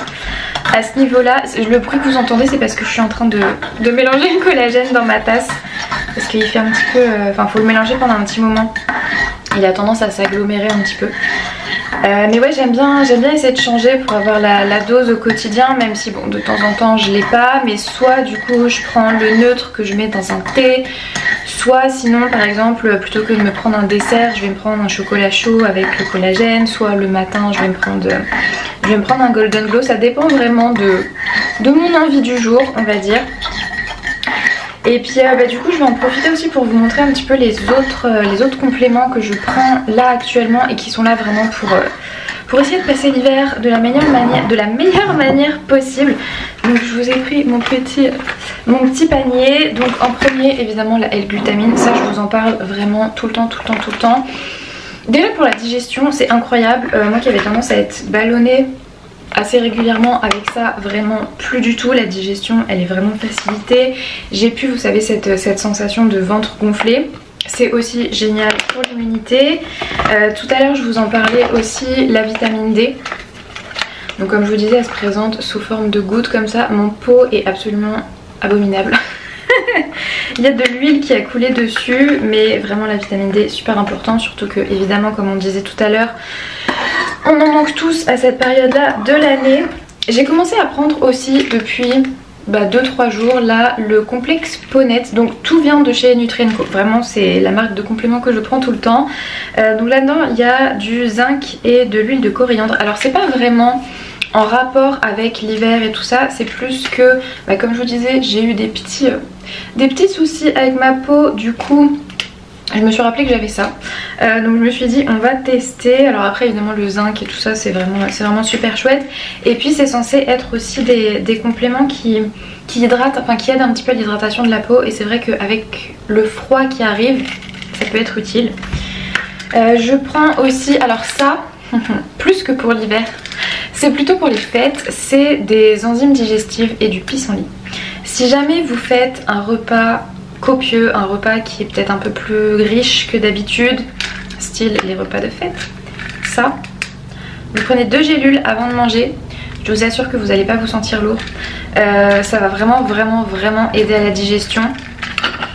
à ce niveau là. Le bruit que vous entendez c'est parce que je suis en train de mélanger le collagène dans ma tasse. Parce qu'il fait un petit peu, enfin faut le mélanger pendant un petit moment. Il a tendance à s'agglomérer un petit peu. Mais ouais j'aime bien essayer de changer pour avoir la dose au quotidien. Même si bon de temps en temps je l'ai pas. Mais soit du coup je prends le neutre que je mets dans un thé. Soit sinon par exemple plutôt que de me prendre un dessert, je vais me prendre un chocolat chaud avec le collagène. Soit le matin je vais me prendre un golden glow. Ça dépend vraiment de mon envie du jour on va dire. Et puis du coup je vais en profiter aussi pour vous montrer un petit peu les autres compléments que je prends là actuellement et qui sont là vraiment pour essayer de passer l'hiver de la meilleure manière possible. Donc je vous ai pris mon petit panier. Donc en premier évidemment la L-glutamine, ça je vous en parle vraiment tout le temps. Déjà pour la digestion c'est incroyable, moi qui avais tendance à être ballonnée assez régulièrement avec ça, vraiment plus du tout. La digestion elle est vraiment facilitée. J'ai plus vous savez cette sensation de ventre gonflé. C'est aussi génial pour l'immunité. Tout à l'heure je vous en parlais aussi, la vitamine D. Donc comme je vous disais elle se présente sous forme de gouttes comme ça. Mon pot est absolument abominable. Il y a de l'huile qui a coulé dessus. Mais vraiment la vitamine D est super important. Surtout que évidemment comme on disait tout à l'heure, on en manque tous à cette période là de l'année. J'ai commencé à prendre aussi depuis 2-3 jours là le complexe Ponette. Donc tout vient de chez Nutri&Co, vraiment c'est la marque de compléments que je prends tout le temps. Donc là-dedans il y a du zinc et de l'huile de coriandre. Alors c'est pas vraiment en rapport avec l'hiver et tout ça, c'est plus que comme je vous disais, j'ai eu des petits soucis avec ma peau, du coup je me suis rappelé que j'avais ça, donc je me suis dit on va tester. Alors après évidemment le zinc et tout ça c'est vraiment super chouette. Et puis c'est censé être aussi des compléments qui hydratent, enfin qui aident un petit peu à l'hydratation de la peau. Et c'est vrai qu'avec le froid qui arrive, ça peut être utile. Je prends aussi, alors ça, plus que pour l'hiver, c'est plutôt pour les fêtes, c'est des enzymes digestives et du pissenlit. Si jamais vous faites un repas copieux, un repas qui est peut-être un peu plus riche que d'habitude, style les repas de fête, ça, vous prenez 2 gélules avant de manger, je vous assure que vous n'allez pas vous sentir lourd. Ça va vraiment aider à la digestion.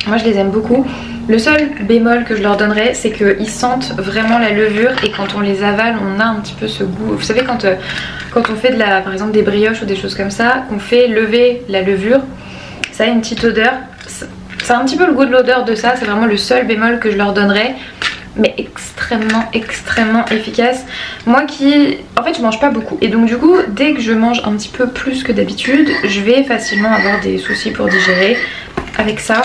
Moi je les aime beaucoup. Le seul bémol que je leur donnerais, c'est qu'ils sentent vraiment la levure, et quand on les avale on a un petit peu ce goût. Vous savez quand on fait par exemple des brioches ou des choses comme ça, qu'on fait lever la levure, ça a une petite odeur. C'est un petit peu le goût de l'odeur de ça, c'est vraiment le seul bémol que je leur donnerais. Mais extrêmement efficace. Moi en fait je mange pas beaucoup, et donc du coup dès que je mange un petit peu plus que d'habitude, je vais facilement avoir des soucis pour digérer. Avec ça,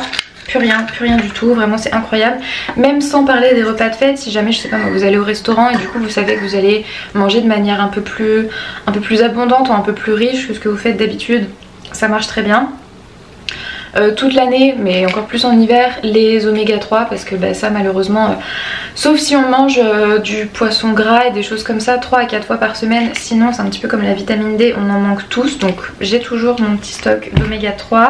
plus rien du tout, vraiment c'est incroyable. Même sans parler des repas de fête, si jamais je sais pas moi, vous allez au restaurant et du coup vous savez que vous allez manger de manière un peu plus abondante ou un peu plus riche que ce que vous faites d'habitude, ça marche très bien. Toute l'année, mais encore plus en hiver, les oméga 3, parce que ça malheureusement, sauf si on mange du poisson gras et des choses comme ça 3 à 4 fois par semaine, sinon c'est un petit peu comme la vitamine D, on en manque tous. Donc j'ai toujours mon petit stock d'oméga 3.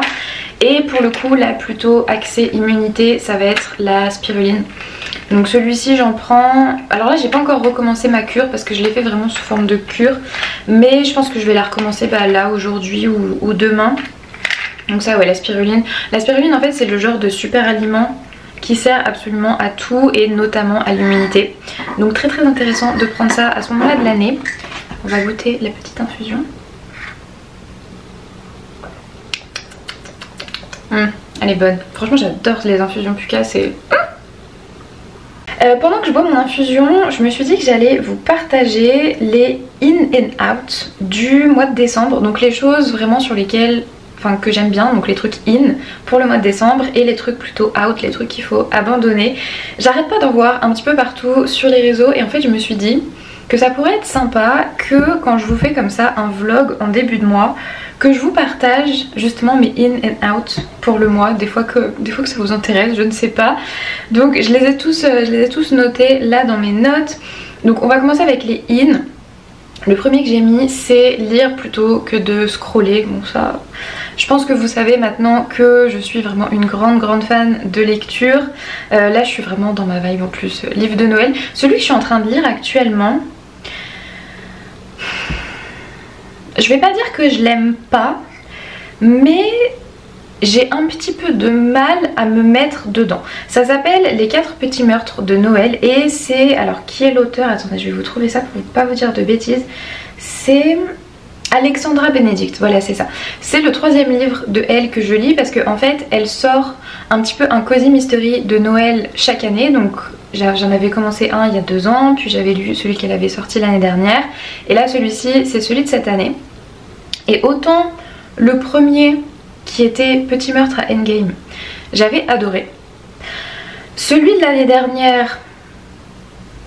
Et pour le coup là plutôt axé immunité, ça va être la spiruline. Donc celui-ci j'en prends, alors là j'ai pas encore recommencé ma cure parce que je l'ai fait vraiment sous forme de cure, mais je pense que je vais la recommencer là aujourd'hui ou demain. Donc ça ouais, la spiruline. La spiruline en fait c'est le genre de super aliment qui sert absolument à tout et notamment à l'immunité. Donc très intéressant de prendre ça à ce moment là de l'année. On va goûter la petite infusion. Elle est bonne. Franchement j'adore les infusions Puka, c'est... pendant que je bois mon infusion, je me suis dit que j'allais vous partager les in and out du mois de décembre. Donc les choses vraiment sur lesquelles... que j'aime bien, donc les trucs in pour le mois de décembre et les trucs plutôt out, les trucs qu'il faut abandonner. J'arrête pas d'en voir un petit peu partout sur les réseaux, et en fait je me suis dit que ça pourrait être sympa que quand je vous fais comme ça un vlog en début de mois, que je vous partage justement mes in and out pour le mois, des fois que ça vous intéresse, je ne sais pas. Donc je les ai tous notés là dans mes notes. Donc on va commencer avec les in. Le premier que j'ai mis c'est lire plutôt que de scroller. Bon ça, je pense que vous savez maintenant que je suis vraiment une grande fan de lecture. Là je suis vraiment dans ma vibe en plus, livre de Noël. Celui que je suis en train de lire actuellement, je vais pas dire que je l'aime pas, mais j'ai un petit peu de mal à me mettre dedans. Ça s'appelle Les 4 petits meurtres de Noël et c'est... Alors qui est l'auteur? Attendez, je vais vous trouver ça pour ne pas vous dire de bêtises. C'est Alexandra Benedict, voilà c'est ça. C'est le 3e livre de elle que je lis parce qu'en fait elle sort un petit peu un cozy mystery de Noël chaque année. Donc j'en avais commencé un il y a 2 ans, puis j'avais lu celui qu'elle avait sorti l'année dernière. Et là celui-ci c'est celui de cette année. Et autant le premier qui était Petit meurtre à Endgame, j'avais adoré. Celui de l'année dernière,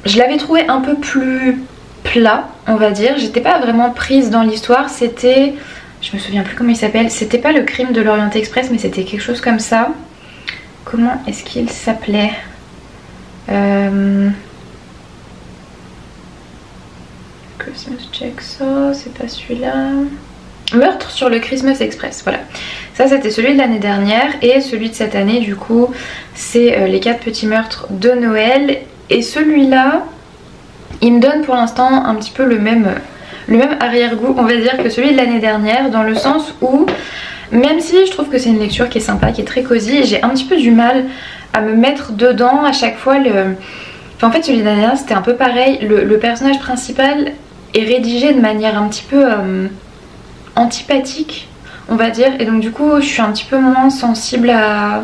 je l'avais trouvé un peu plus plat, on va dire. J'étais pas vraiment prise dans l'histoire. C'était, je me souviens plus comment il s'appelle, c'était pas Le crime de l'Orient Express, mais c'était quelque chose comme ça. Comment est-ce qu'il s'appelait? Christmas Jigsaw, c'est pas celui-là. Meurtre sur le Christmas Express, voilà. Ça c'était celui de l'année dernière, et celui de cette année du coup c'est Les 4 petits meurtres de Noël. Et celui-là il me donne pour l'instant un petit peu le même arrière-goût on va dire que celui de l'année dernière, dans le sens où même si je trouve que c'est une lecture qui est sympa, qui est très cosy, j'ai un petit peu du mal à me mettre dedans à chaque fois. Enfin, en fait celui de l'année dernière c'était un peu pareil, le personnage principal est rédigé de manière un petit peu antipathique, on va dire, et donc du coup je suis un petit peu moins sensible à...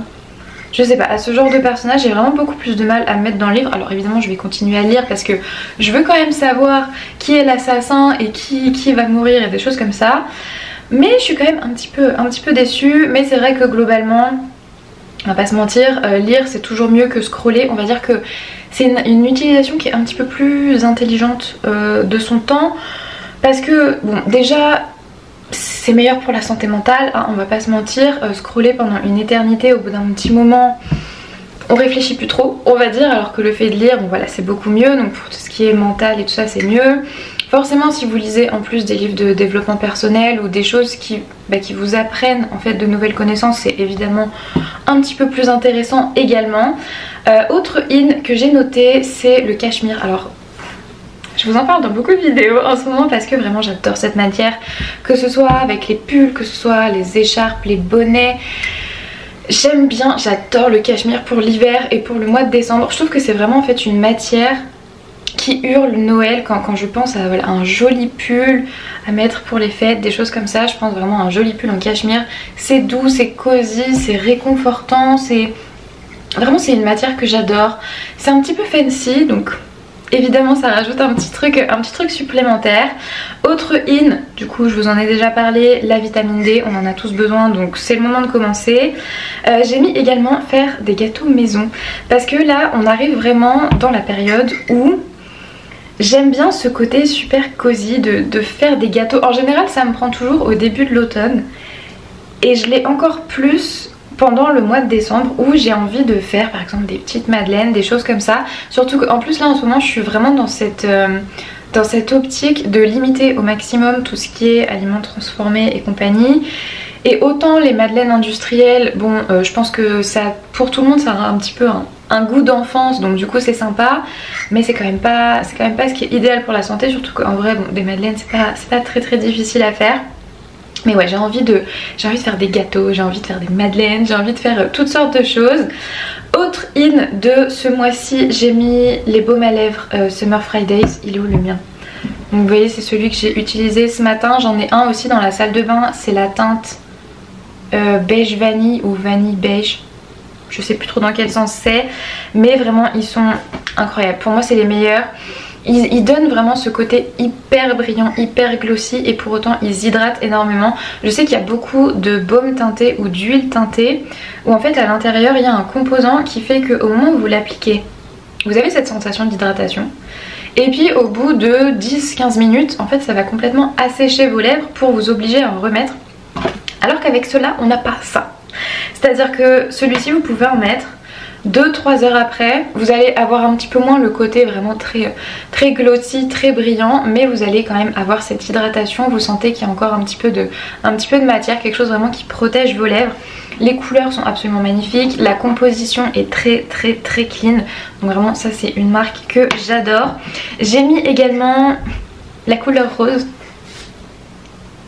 Je sais pas, à ce genre de personnage. J'ai vraiment beaucoup plus de mal à me mettre dans le livre. Alors évidemment je vais continuer à lire parce que je veux quand même savoir qui est l'assassin et qui va mourir et des choses comme ça. Mais je suis quand même un petit peu déçue. Mais c'est vrai que globalement, on va pas se mentir, lire c'est toujours mieux que scroller. On va dire que c'est une utilisation qui est un petit peu plus intelligente de son temps. Parce que bon, déjà c'est meilleur pour la santé mentale, hein, on va pas se mentir. Scroller pendant une éternité, au bout d'un petit moment on réfléchit plus trop, on va dire, alors que le fait de lire, bon voilà, c'est beaucoup mieux. Donc pour tout ce qui est mental et tout ça, c'est mieux. Forcément si vous lisez en plus des livres de développement personnel ou des choses qui vous apprennent en fait de nouvelles connaissances, c'est évidemment un petit peu plus intéressant également. Autre in que j'ai noté, c'est le cachemire. Alors je vous en parle dans beaucoup de vidéos en ce moment parce que vraiment j'adore cette matière, que ce soit avec les pulls, que ce soit les écharpes, les bonnets. J'aime bien, j'adore le cachemire pour l'hiver et pour le mois de décembre. Je trouve que c'est vraiment en fait une matière qui hurle Noël. Quand je pense à voilà, un joli pull à mettre pour les fêtes, des choses comme ça, je pense vraiment à un joli pull en cachemire. C'est doux, c'est cosy, c'est réconfortant, c'est une matière que j'adore. C'est un petit peu fancy, donc évidemment ça rajoute un petit truc supplémentaire. Autre in, du coup je vous en ai déjà parlé, la vitamine D, on en a tous besoin, donc c'est le moment de commencer. J'ai mis également faire des gâteaux maison, parce que là on arrive vraiment dans la période où j'aime bien ce côté super cosy de faire des gâteaux. En général ça me prend toujours au début de l'automne, et je l'ai encore plus pendant le mois de décembre où j'ai envie de faire par exemple des petites madeleines, des choses comme ça. Surtout qu'en plus là en ce moment je suis vraiment dans cette optique de limiter au maximum tout ce qui est aliments transformés et compagnie. Et autant les madeleines industrielles, bon je pense que ça, pour tout le monde ça a un petit peu un goût d'enfance, donc du coup c'est sympa, mais c'est quand même pas ce qui est idéal pour la santé. Surtout qu'en vrai bon, des madeleines c'est pas très difficile à faire. Mais ouais, j'ai envie de faire des gâteaux, j'ai envie de faire des madeleines, j'ai envie de faire toutes sortes de choses. Autre in de ce mois-ci, j'ai mis les baumes à lèvres Summer Fridays. Il est où le mien? Donc vous voyez, c'est celui que j'ai utilisé ce matin. J'en ai un aussi dans la salle de bain, c'est la teinte beige vanille ou vanille beige. Je sais plus trop dans quel sens c'est, mais vraiment ils sont incroyables. Pour moi c'est les meilleurs. Ils donnent vraiment ce côté hyper brillant, hyper glossy, et pour autant ils hydratent énormément. Je sais qu'il y a beaucoup de baumes teintés ou d'huile teintée où en fait à l'intérieur il y a un composant qui fait qu'au moment où vous l'appliquez, vous avez cette sensation d'hydratation. Et puis au bout de 10-15 minutes, en fait ça va complètement assécher vos lèvres pour vous obliger à en remettre. Alors qu'avec cela on n'a pas ça. C'est-à-dire que celui-ci vous pouvez en mettre 2-3 heures après, vous allez avoir un petit peu moins le côté vraiment très glossy, très brillant, mais vous allez quand même avoir cette hydratation. Vous sentez qu'il y a encore un petit peu de matière, quelque chose vraiment qui protège vos lèvres. Les couleurs sont absolument magnifiques, la composition est très clean, donc vraiment ça c'est une marque que j'adore. J'ai mis également la couleur rose.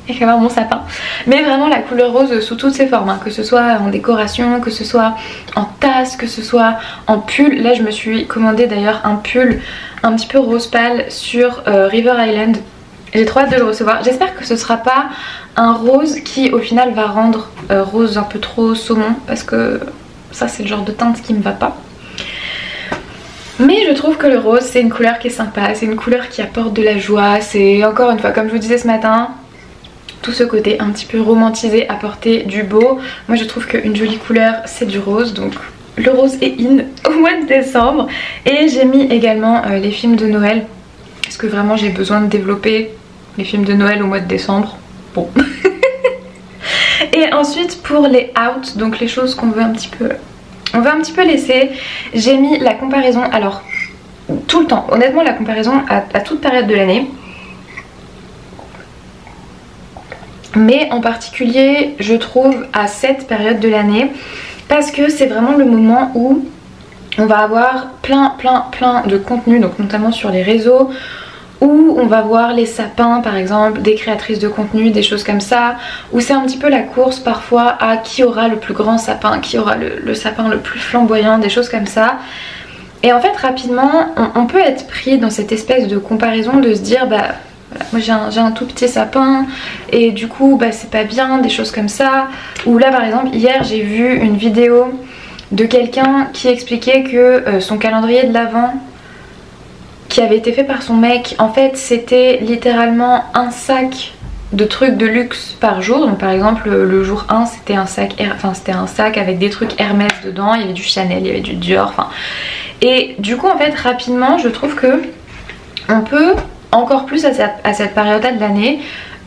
Il y a mon sapin, mais vraiment la couleur rose sous toutes ses formes, hein, que ce soit en décoration, que ce soit en tasse, que ce soit en pull. Là je me suis commandé d'ailleurs un pull un petit peu rose pâle sur River Island. J'ai trop hâte de le recevoir. J'espère que ce sera pas un rose qui au final va rendre rose un peu trop saumon, parce que ça c'est le genre de teinte qui me va pas. Mais je trouve que le rose c'est une couleur qui est sympa, c'est une couleur qui apporte de la joie. C'est encore une fois, comme je vous disais ce matin, tout ce côté un petit peu romantisé, apporter du beau. Moi je trouve qu'une jolie couleur c'est du rose, donc le rose est in au mois de décembre. Et j'ai mis également les films de Noël, parce que vraiment j'ai besoin de développer les films de Noël au mois de décembre. Bon. Et ensuite pour les out, donc les choses qu'on veut un petit peu laisser, j'ai mis la comparaison, alors tout le temps, honnêtement la comparaison à toute période de l'année. Mais en particulier je trouve à cette période de l'année, parce que c'est vraiment le moment où on va avoir plein de contenu, donc notamment sur les réseaux, où on va voir les sapins par exemple, des créatrices de contenu, des choses comme ça, où c'est un petit peu la course parfois à qui aura le plus grand sapin, qui aura le sapin le plus flamboyant, des choses comme ça. Et en fait rapidement on peut être pris dans cette espèce de comparaison, de se dire bah Voilà. Moi j'ai un tout petit sapin et du coup bah, c'est pas bien, des choses comme ça. Ou là par exemple hier j'ai vu une vidéo de quelqu'un qui expliquait que son calendrier de l'Avent qui avait été fait par son mec, en fait c'était littéralement un sac de trucs de luxe par jour. Donc par exemple le jour 1 c'était un sac avec des trucs Hermès dedans, il y avait du Chanel, il y avait du Dior, enfin. Et du coup en fait rapidement je trouve que on peut encore plus à cette période-là de l'année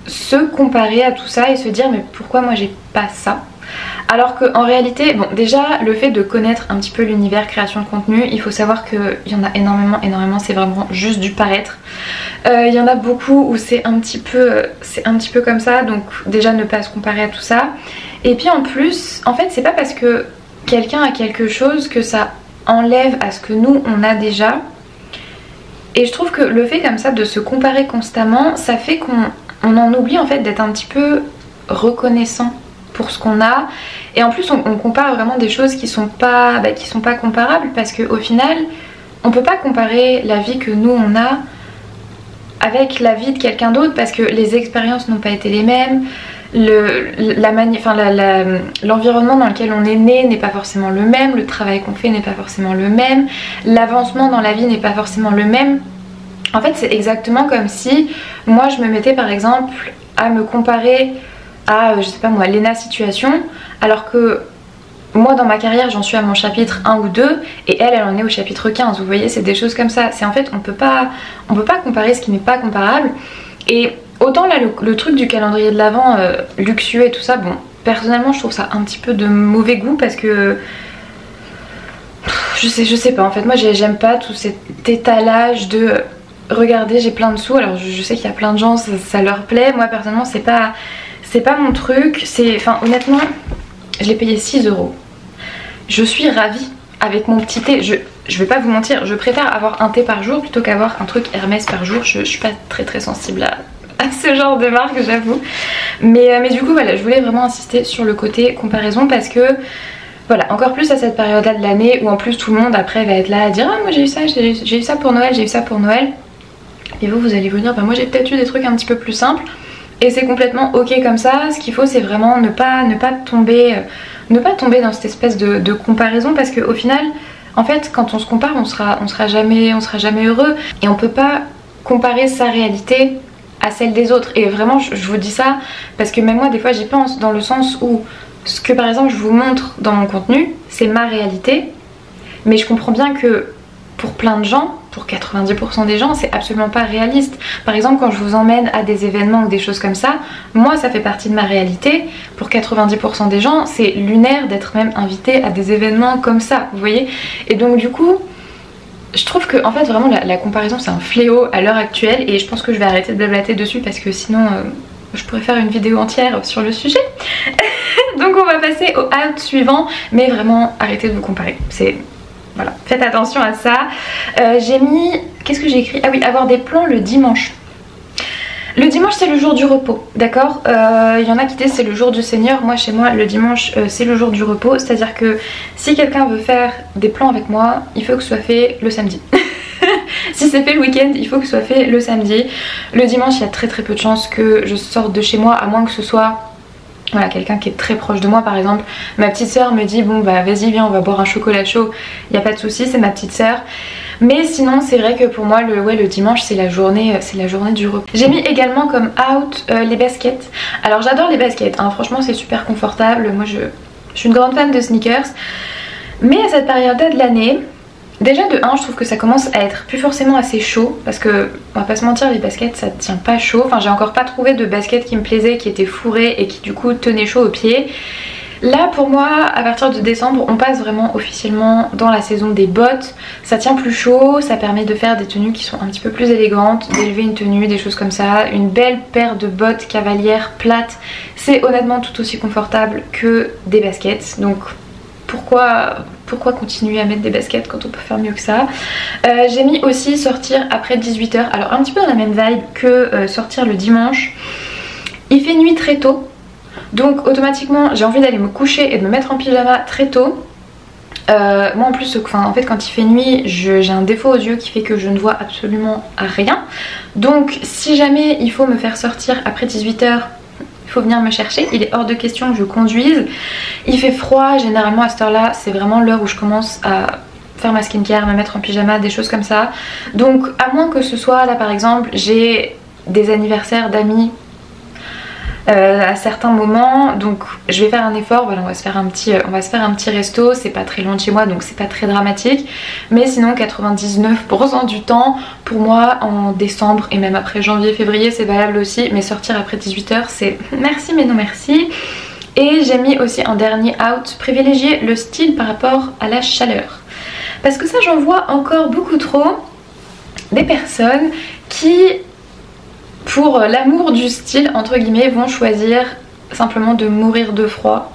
se comparer à tout ça et se dire mais pourquoi moi j'ai pas ça? Alors qu'en réalité, bon déjà le fait de connaître un petit peu l'univers création de contenu, il faut savoir qu'il y en a énormément, c'est vraiment juste du paraître. Il y en a beaucoup où c'est un petit peu comme ça, donc déjà ne pas se comparer à tout ça. Et puis en plus, en fait c'est pas parce que quelqu'un a quelque chose que ça enlève à ce que nous on a déjà. Et je trouve que le fait comme ça de se comparer constamment, ça fait qu'on en oublie en fait d'être un petit peu reconnaissant pour ce qu'on a. Et en plus on compare vraiment des choses qui sont pas comparables, parce qu'au final on peut pas comparer la vie que nous on a avec la vie de quelqu'un d'autre, parce que les expériences n'ont pas été les mêmes, l'environnement dans lequel on est né n'est pas forcément le même, le travail qu'on fait n'est pas forcément le même, l'avancement dans la vie n'est pas forcément le même. En fait c'est exactement comme si moi je me mettais par exemple à me comparer à je sais pas moi Lena Situation, alors que moi dans ma carrière j'en suis à mon chapitre 1 ou 2 et elle en est au chapitre 15. Vous voyez, c'est des choses comme ça. C'est en fait on peut pas comparer ce qui n'est pas comparable. Et autant là le truc du calendrier de l'Avent luxueux et tout ça, bon personnellement je trouve ça un petit peu de mauvais goût, parce que je sais pas en fait, moi j'aime pas tout cet étalage de regardez j'ai plein de sous. Alors je sais qu'il y a plein de gens ça leur plaît, moi personnellement c'est pas mon truc. Enfin honnêtement je l'ai payé 6 €. Je suis ravie avec mon petit thé. Je vais pas vous mentir, je préfère avoir un thé par jour plutôt qu'avoir un truc Hermès par jour. Je suis pas très sensible à ce genre de marque, j'avoue. Mais du coup voilà, je voulais vraiment insister sur le côté comparaison, parce que voilà, encore plus à cette période-là de l'année où en plus tout le monde après va être là à dire ah moi j'ai eu ça, j'ai eu ça pour Noël, j'ai eu ça pour Noël. Et vous allez vous dire bah moi j'ai peut-être eu des trucs un petit peu plus simples. Et c'est complètement ok comme ça. Ce qu'il faut c'est vraiment ne pas tomber dans cette espèce de comparaison, parce qu'au final en fait quand on se compare on sera jamais heureux, et on peut pas comparer sa réalité à celle des autres. Et vraiment je vous dis ça parce que même moi des fois j'y pense, dans le sens où ce que par exemple je vous montre dans mon contenu c'est ma réalité, mais je comprends bien que pour plein de gens, pour 90% des gens, c'est absolument pas réaliste. Par exemple quand je vous emmène à des événements ou des choses comme ça, moi ça fait partie de ma réalité. Pour 90% des gens c'est lunaire d'être même invité à des événements comme ça, vous voyez. Et donc du coup je trouve que en fait vraiment la comparaison c'est un fléau à l'heure actuelle, et je pense que je vais arrêter de blablater dessus parce que sinon je pourrais faire une vidéo entière sur le sujet. Donc on va passer au out suivant, mais vraiment arrêtez de vous comparer, voilà, faites attention à ça. J'ai mis... Qu'est-ce que j'ai écrit? Ah oui, avoir des plans le dimanche. Le dimanche c'est le jour du repos, d'accord. Il y en a qui disent c'est le jour du Seigneur. Moi chez moi le dimanche c'est le jour du repos. C'est à dire que si quelqu'un veut faire des plans avec moi, il faut que ce soit fait le samedi. Si c'est fait le week-end, il faut que ce soit fait le samedi. Le dimanche il y a très peu de chances que je sorte de chez moi, à moins que ce soit... Voilà, quelqu'un qui est très proche de moi. Par exemple ma petite soeur me dit bon bah vas-y viens on va boire un chocolat chaud, il n'y a pas de souci, c'est ma petite soeur. Mais sinon c'est vrai que pour moi le dimanche c'est la journée du repos. J'ai mis également comme out les baskets. Alors j'adore les baskets hein, franchement c'est super confortable. Moi je suis une grande fan de sneakers, mais à cette période-là de l'année, déjà de 1 je trouve que ça commence à être plus forcément assez chaud, parce que on va pas se mentir, les baskets ça tient pas chaud. Enfin j'ai encore pas trouvé de basket qui me plaisait, qui était fourré et qui du coup tenait chaud aux pieds. Là pour moi à partir de décembre on passe vraiment officiellement dans la saison des bottes. Ça tient plus chaud, ça permet de faire des tenues qui sont un petit peu plus élégantes, d'élever une tenue, des choses comme ça. Une belle paire de bottes cavalières plates, c'est honnêtement tout aussi confortable que des baskets. Donc pourquoi continuer à mettre des baskets quand on peut faire mieux que ça. J'ai mis aussi sortir après 18 h. Alors un petit peu dans la même vibe que sortir le dimanche. Il fait nuit très tôt, donc automatiquement j'ai envie d'aller me coucher et de me mettre en pyjama très tôt. Moi en plus, en fait quand il fait nuit, j'ai un défaut aux yeux qui fait que je ne vois absolument rien. Donc si jamais il faut me faire sortir après 18 h, il faut venir me chercher. Il est hors de question que je conduise. Il fait froid, généralement à cette heure là c'est vraiment l'heure où je commence à faire ma skincare, me mettre en pyjama, des choses comme ça. Donc à moins que ce soit là par exemple, j'ai des anniversaires d'amis à certains moments, donc je vais faire un effort. Voilà, on va se faire un petit resto, c'est pas très loin de chez moi donc c'est pas très dramatique, mais sinon 99% du temps pour moi en décembre et même après janvier février c'est valable aussi, mais sortir après 18 h c'est merci mais non merci. Et j'ai mis aussi en dernier out, privilégier le style par rapport à la chaleur, parce que ça j'en vois encore beaucoup trop des personnes qui, pour l'amour du style entre guillemets, vont choisir simplement de mourir de froid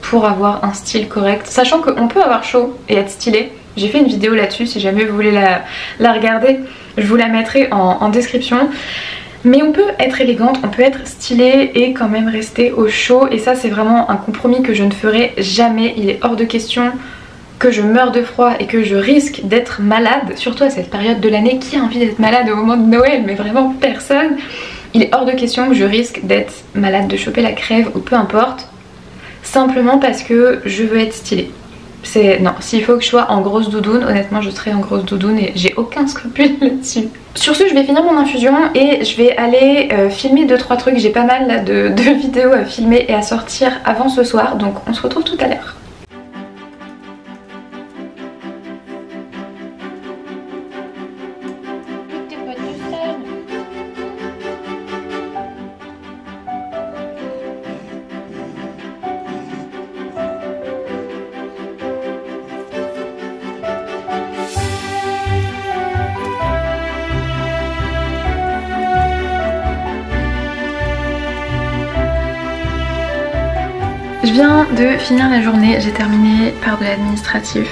pour avoir un style correct, sachant qu'on peut avoir chaud et être stylé. J'ai fait une vidéo là-dessus, si jamais vous voulez la regarder, je vous la mettrai en description. Mais on peut être élégante, on peut être stylée et quand même rester au chaud, et ça c'est vraiment un compromis que je ne ferai jamais. Il est hors de question que je meure de froid et que je risque d'être malade, surtout à cette période de l'année. Qui a envie d'être malade au moment de Noël? Mais vraiment personne. Il est hors de question que je risque d'être malade, de choper la crève ou peu importe, simplement parce que je veux être stylée. Non, s'il faut que je sois en grosse doudoune, honnêtement je serai en grosse doudoune et j'ai aucun scrupule là-dessus. Sur ce, je vais finir mon infusion et je vais aller filmer 2-3 trucs. J'ai pas mal là de vidéos à filmer et à sortir avant ce soir, donc on se retrouve tout à l'heure. Je viens de finir la journée, j'ai terminé par de l'administratif.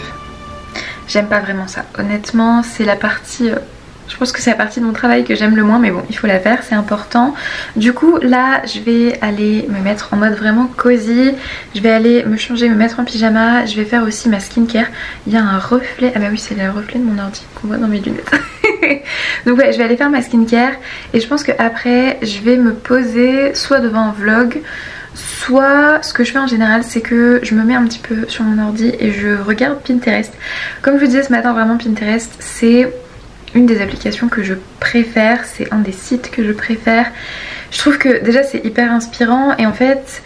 J'aime pas vraiment ça, honnêtement c'est la partie, je pense que c'est la partie de mon travail que j'aime le moins, mais bon il faut la faire, c'est important. Du coup là je vais aller me mettre en mode vraiment cosy, je vais aller me changer, me mettre en pyjama, je vais faire aussi ma skincare. Il y a un reflet, ah bah oui c'est le reflet de mon ordi qu'on voit dans mes lunettes. Donc ouais, je vais aller faire ma skincare et je pense que après je vais me poser soit devant un vlog, soit ce que je fais en général c'est que je me mets un petit peu sur mon ordi et je regarde Pinterest. Comme je vous disais ce matin, vraiment Pinterest c'est une des applications que je préfère, c'est un des sites que je préfère. Je trouve que déjà c'est hyper inspirant et en fait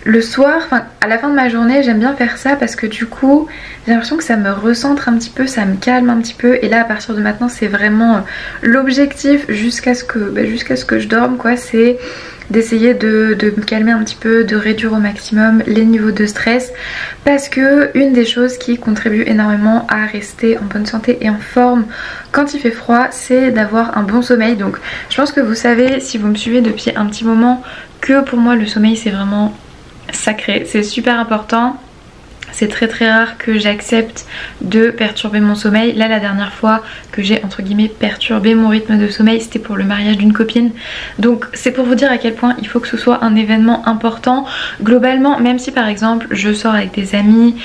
le soir, enfin à la fin de ma journée j'aime bien faire ça parce que du coup j'ai l'impression que ça me recentre un petit peu, ça me calme un petit peu, et là à partir de maintenant c'est vraiment l'objectif jusqu'à ce que je dorme quoi, c'est d'essayer de me calmer un petit peu, de réduire au maximum les niveaux de stress, parce que une des choses qui contribue énormément à rester en bonne santé et en forme quand il fait froid, c'est d'avoir un bon sommeil. Donc je pense que vous savez, si vous me suivez depuis un petit moment, que pour moi le sommeil c'est vraiment sacré, c'est super important. C'est très très rare que j'accepte de perturber mon sommeil. Là la dernière fois que j'ai entre guillemets perturbé mon rythme de sommeil, c'était pour le mariage d'une copine. Donc c'est pour vous dire à quel point il faut que ce soit un événement important. Globalement, même si par exemple je sors avec des amis,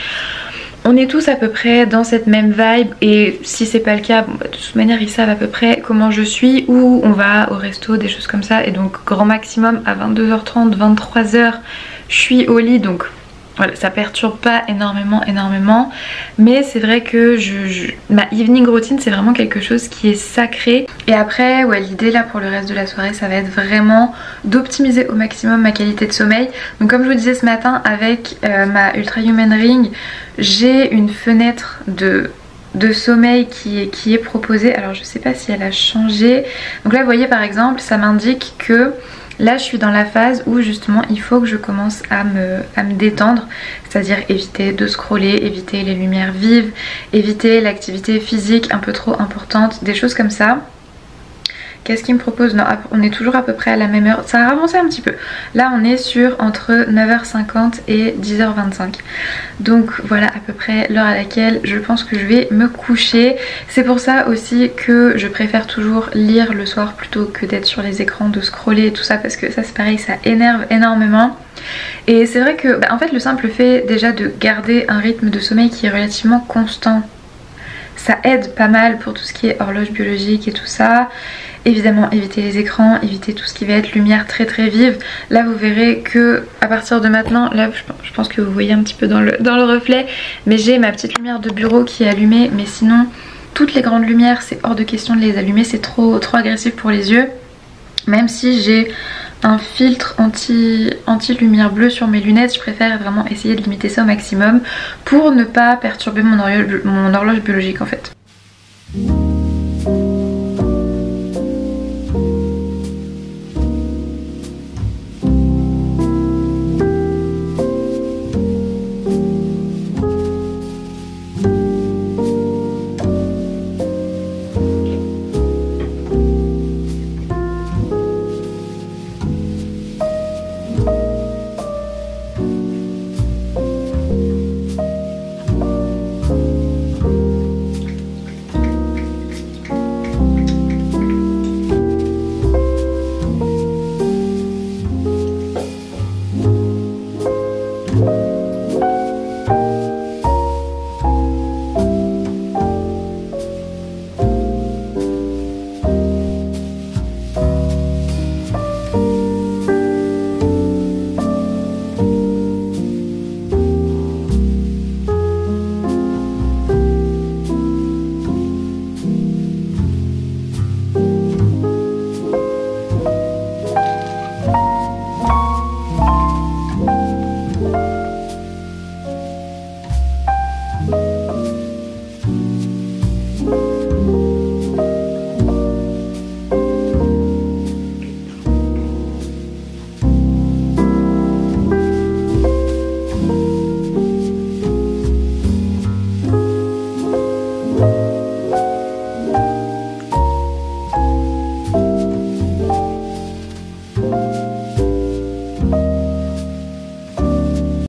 on est tous à peu près dans cette même vibe, et si c'est pas le cas, bon, bah, de toute manière ils savent à peu près comment je suis, ou on va au resto, des choses comme ça, et donc grand maximum à 22h30, 23h je suis au lit, donc voilà, ça perturbe pas énormément, mais c'est vrai que ma evening routine c'est vraiment quelque chose qui est sacré. Et après ouais, l'idée là pour le reste de la soirée ça va être vraiment d'optimiser au maximum ma qualité de sommeil. Donc comme je vous disais ce matin, avec ma Ultra Human Ring, j'ai une fenêtre de sommeil qui est proposée. Alors je sais pas si elle a changé. Donc là vous voyez par exemple, ça m'indique que là je suis dans la phase où justement il faut que je commence à me détendre, c'est-à-dire éviter de scroller, éviter les lumières vives, éviter l'activité physique un peu trop importante, des choses comme ça. Qu'est-ce qu'il me propose? Non, on est toujours à peu près à la même heure. Ça a avancé un petit peu. Là on est sur entre 9h50 et 10h25. Donc voilà à peu près l'heure à laquelle je pense que je vais me coucher. C'est pour ça aussi que je préfère toujours lire le soir plutôt que d'être sur les écrans, de scroller et tout ça, parce que ça c'est pareil, ça énerve énormément. Et c'est vrai que en fait le simple fait déjà de garder un rythme de sommeil qui est relativement constant, ça aide pas mal pour tout ce qui est horloge biologique et tout ça. Évidemment éviter les écrans, éviter tout ce qui va être lumière très très vive. Là vous verrez que à partir de maintenant, là je pense que vous voyez un petit peu dans le reflet, mais j'ai ma petite lumière de bureau qui est allumée, mais sinon toutes les grandes lumières c'est hors de question de les allumer, c'est trop agressif pour les yeux. Même si j'ai un filtre anti-lumière bleue sur mes lunettes, je préfère vraiment essayer de limiter ça au maximum pour ne pas perturber mon horloge biologique en fait.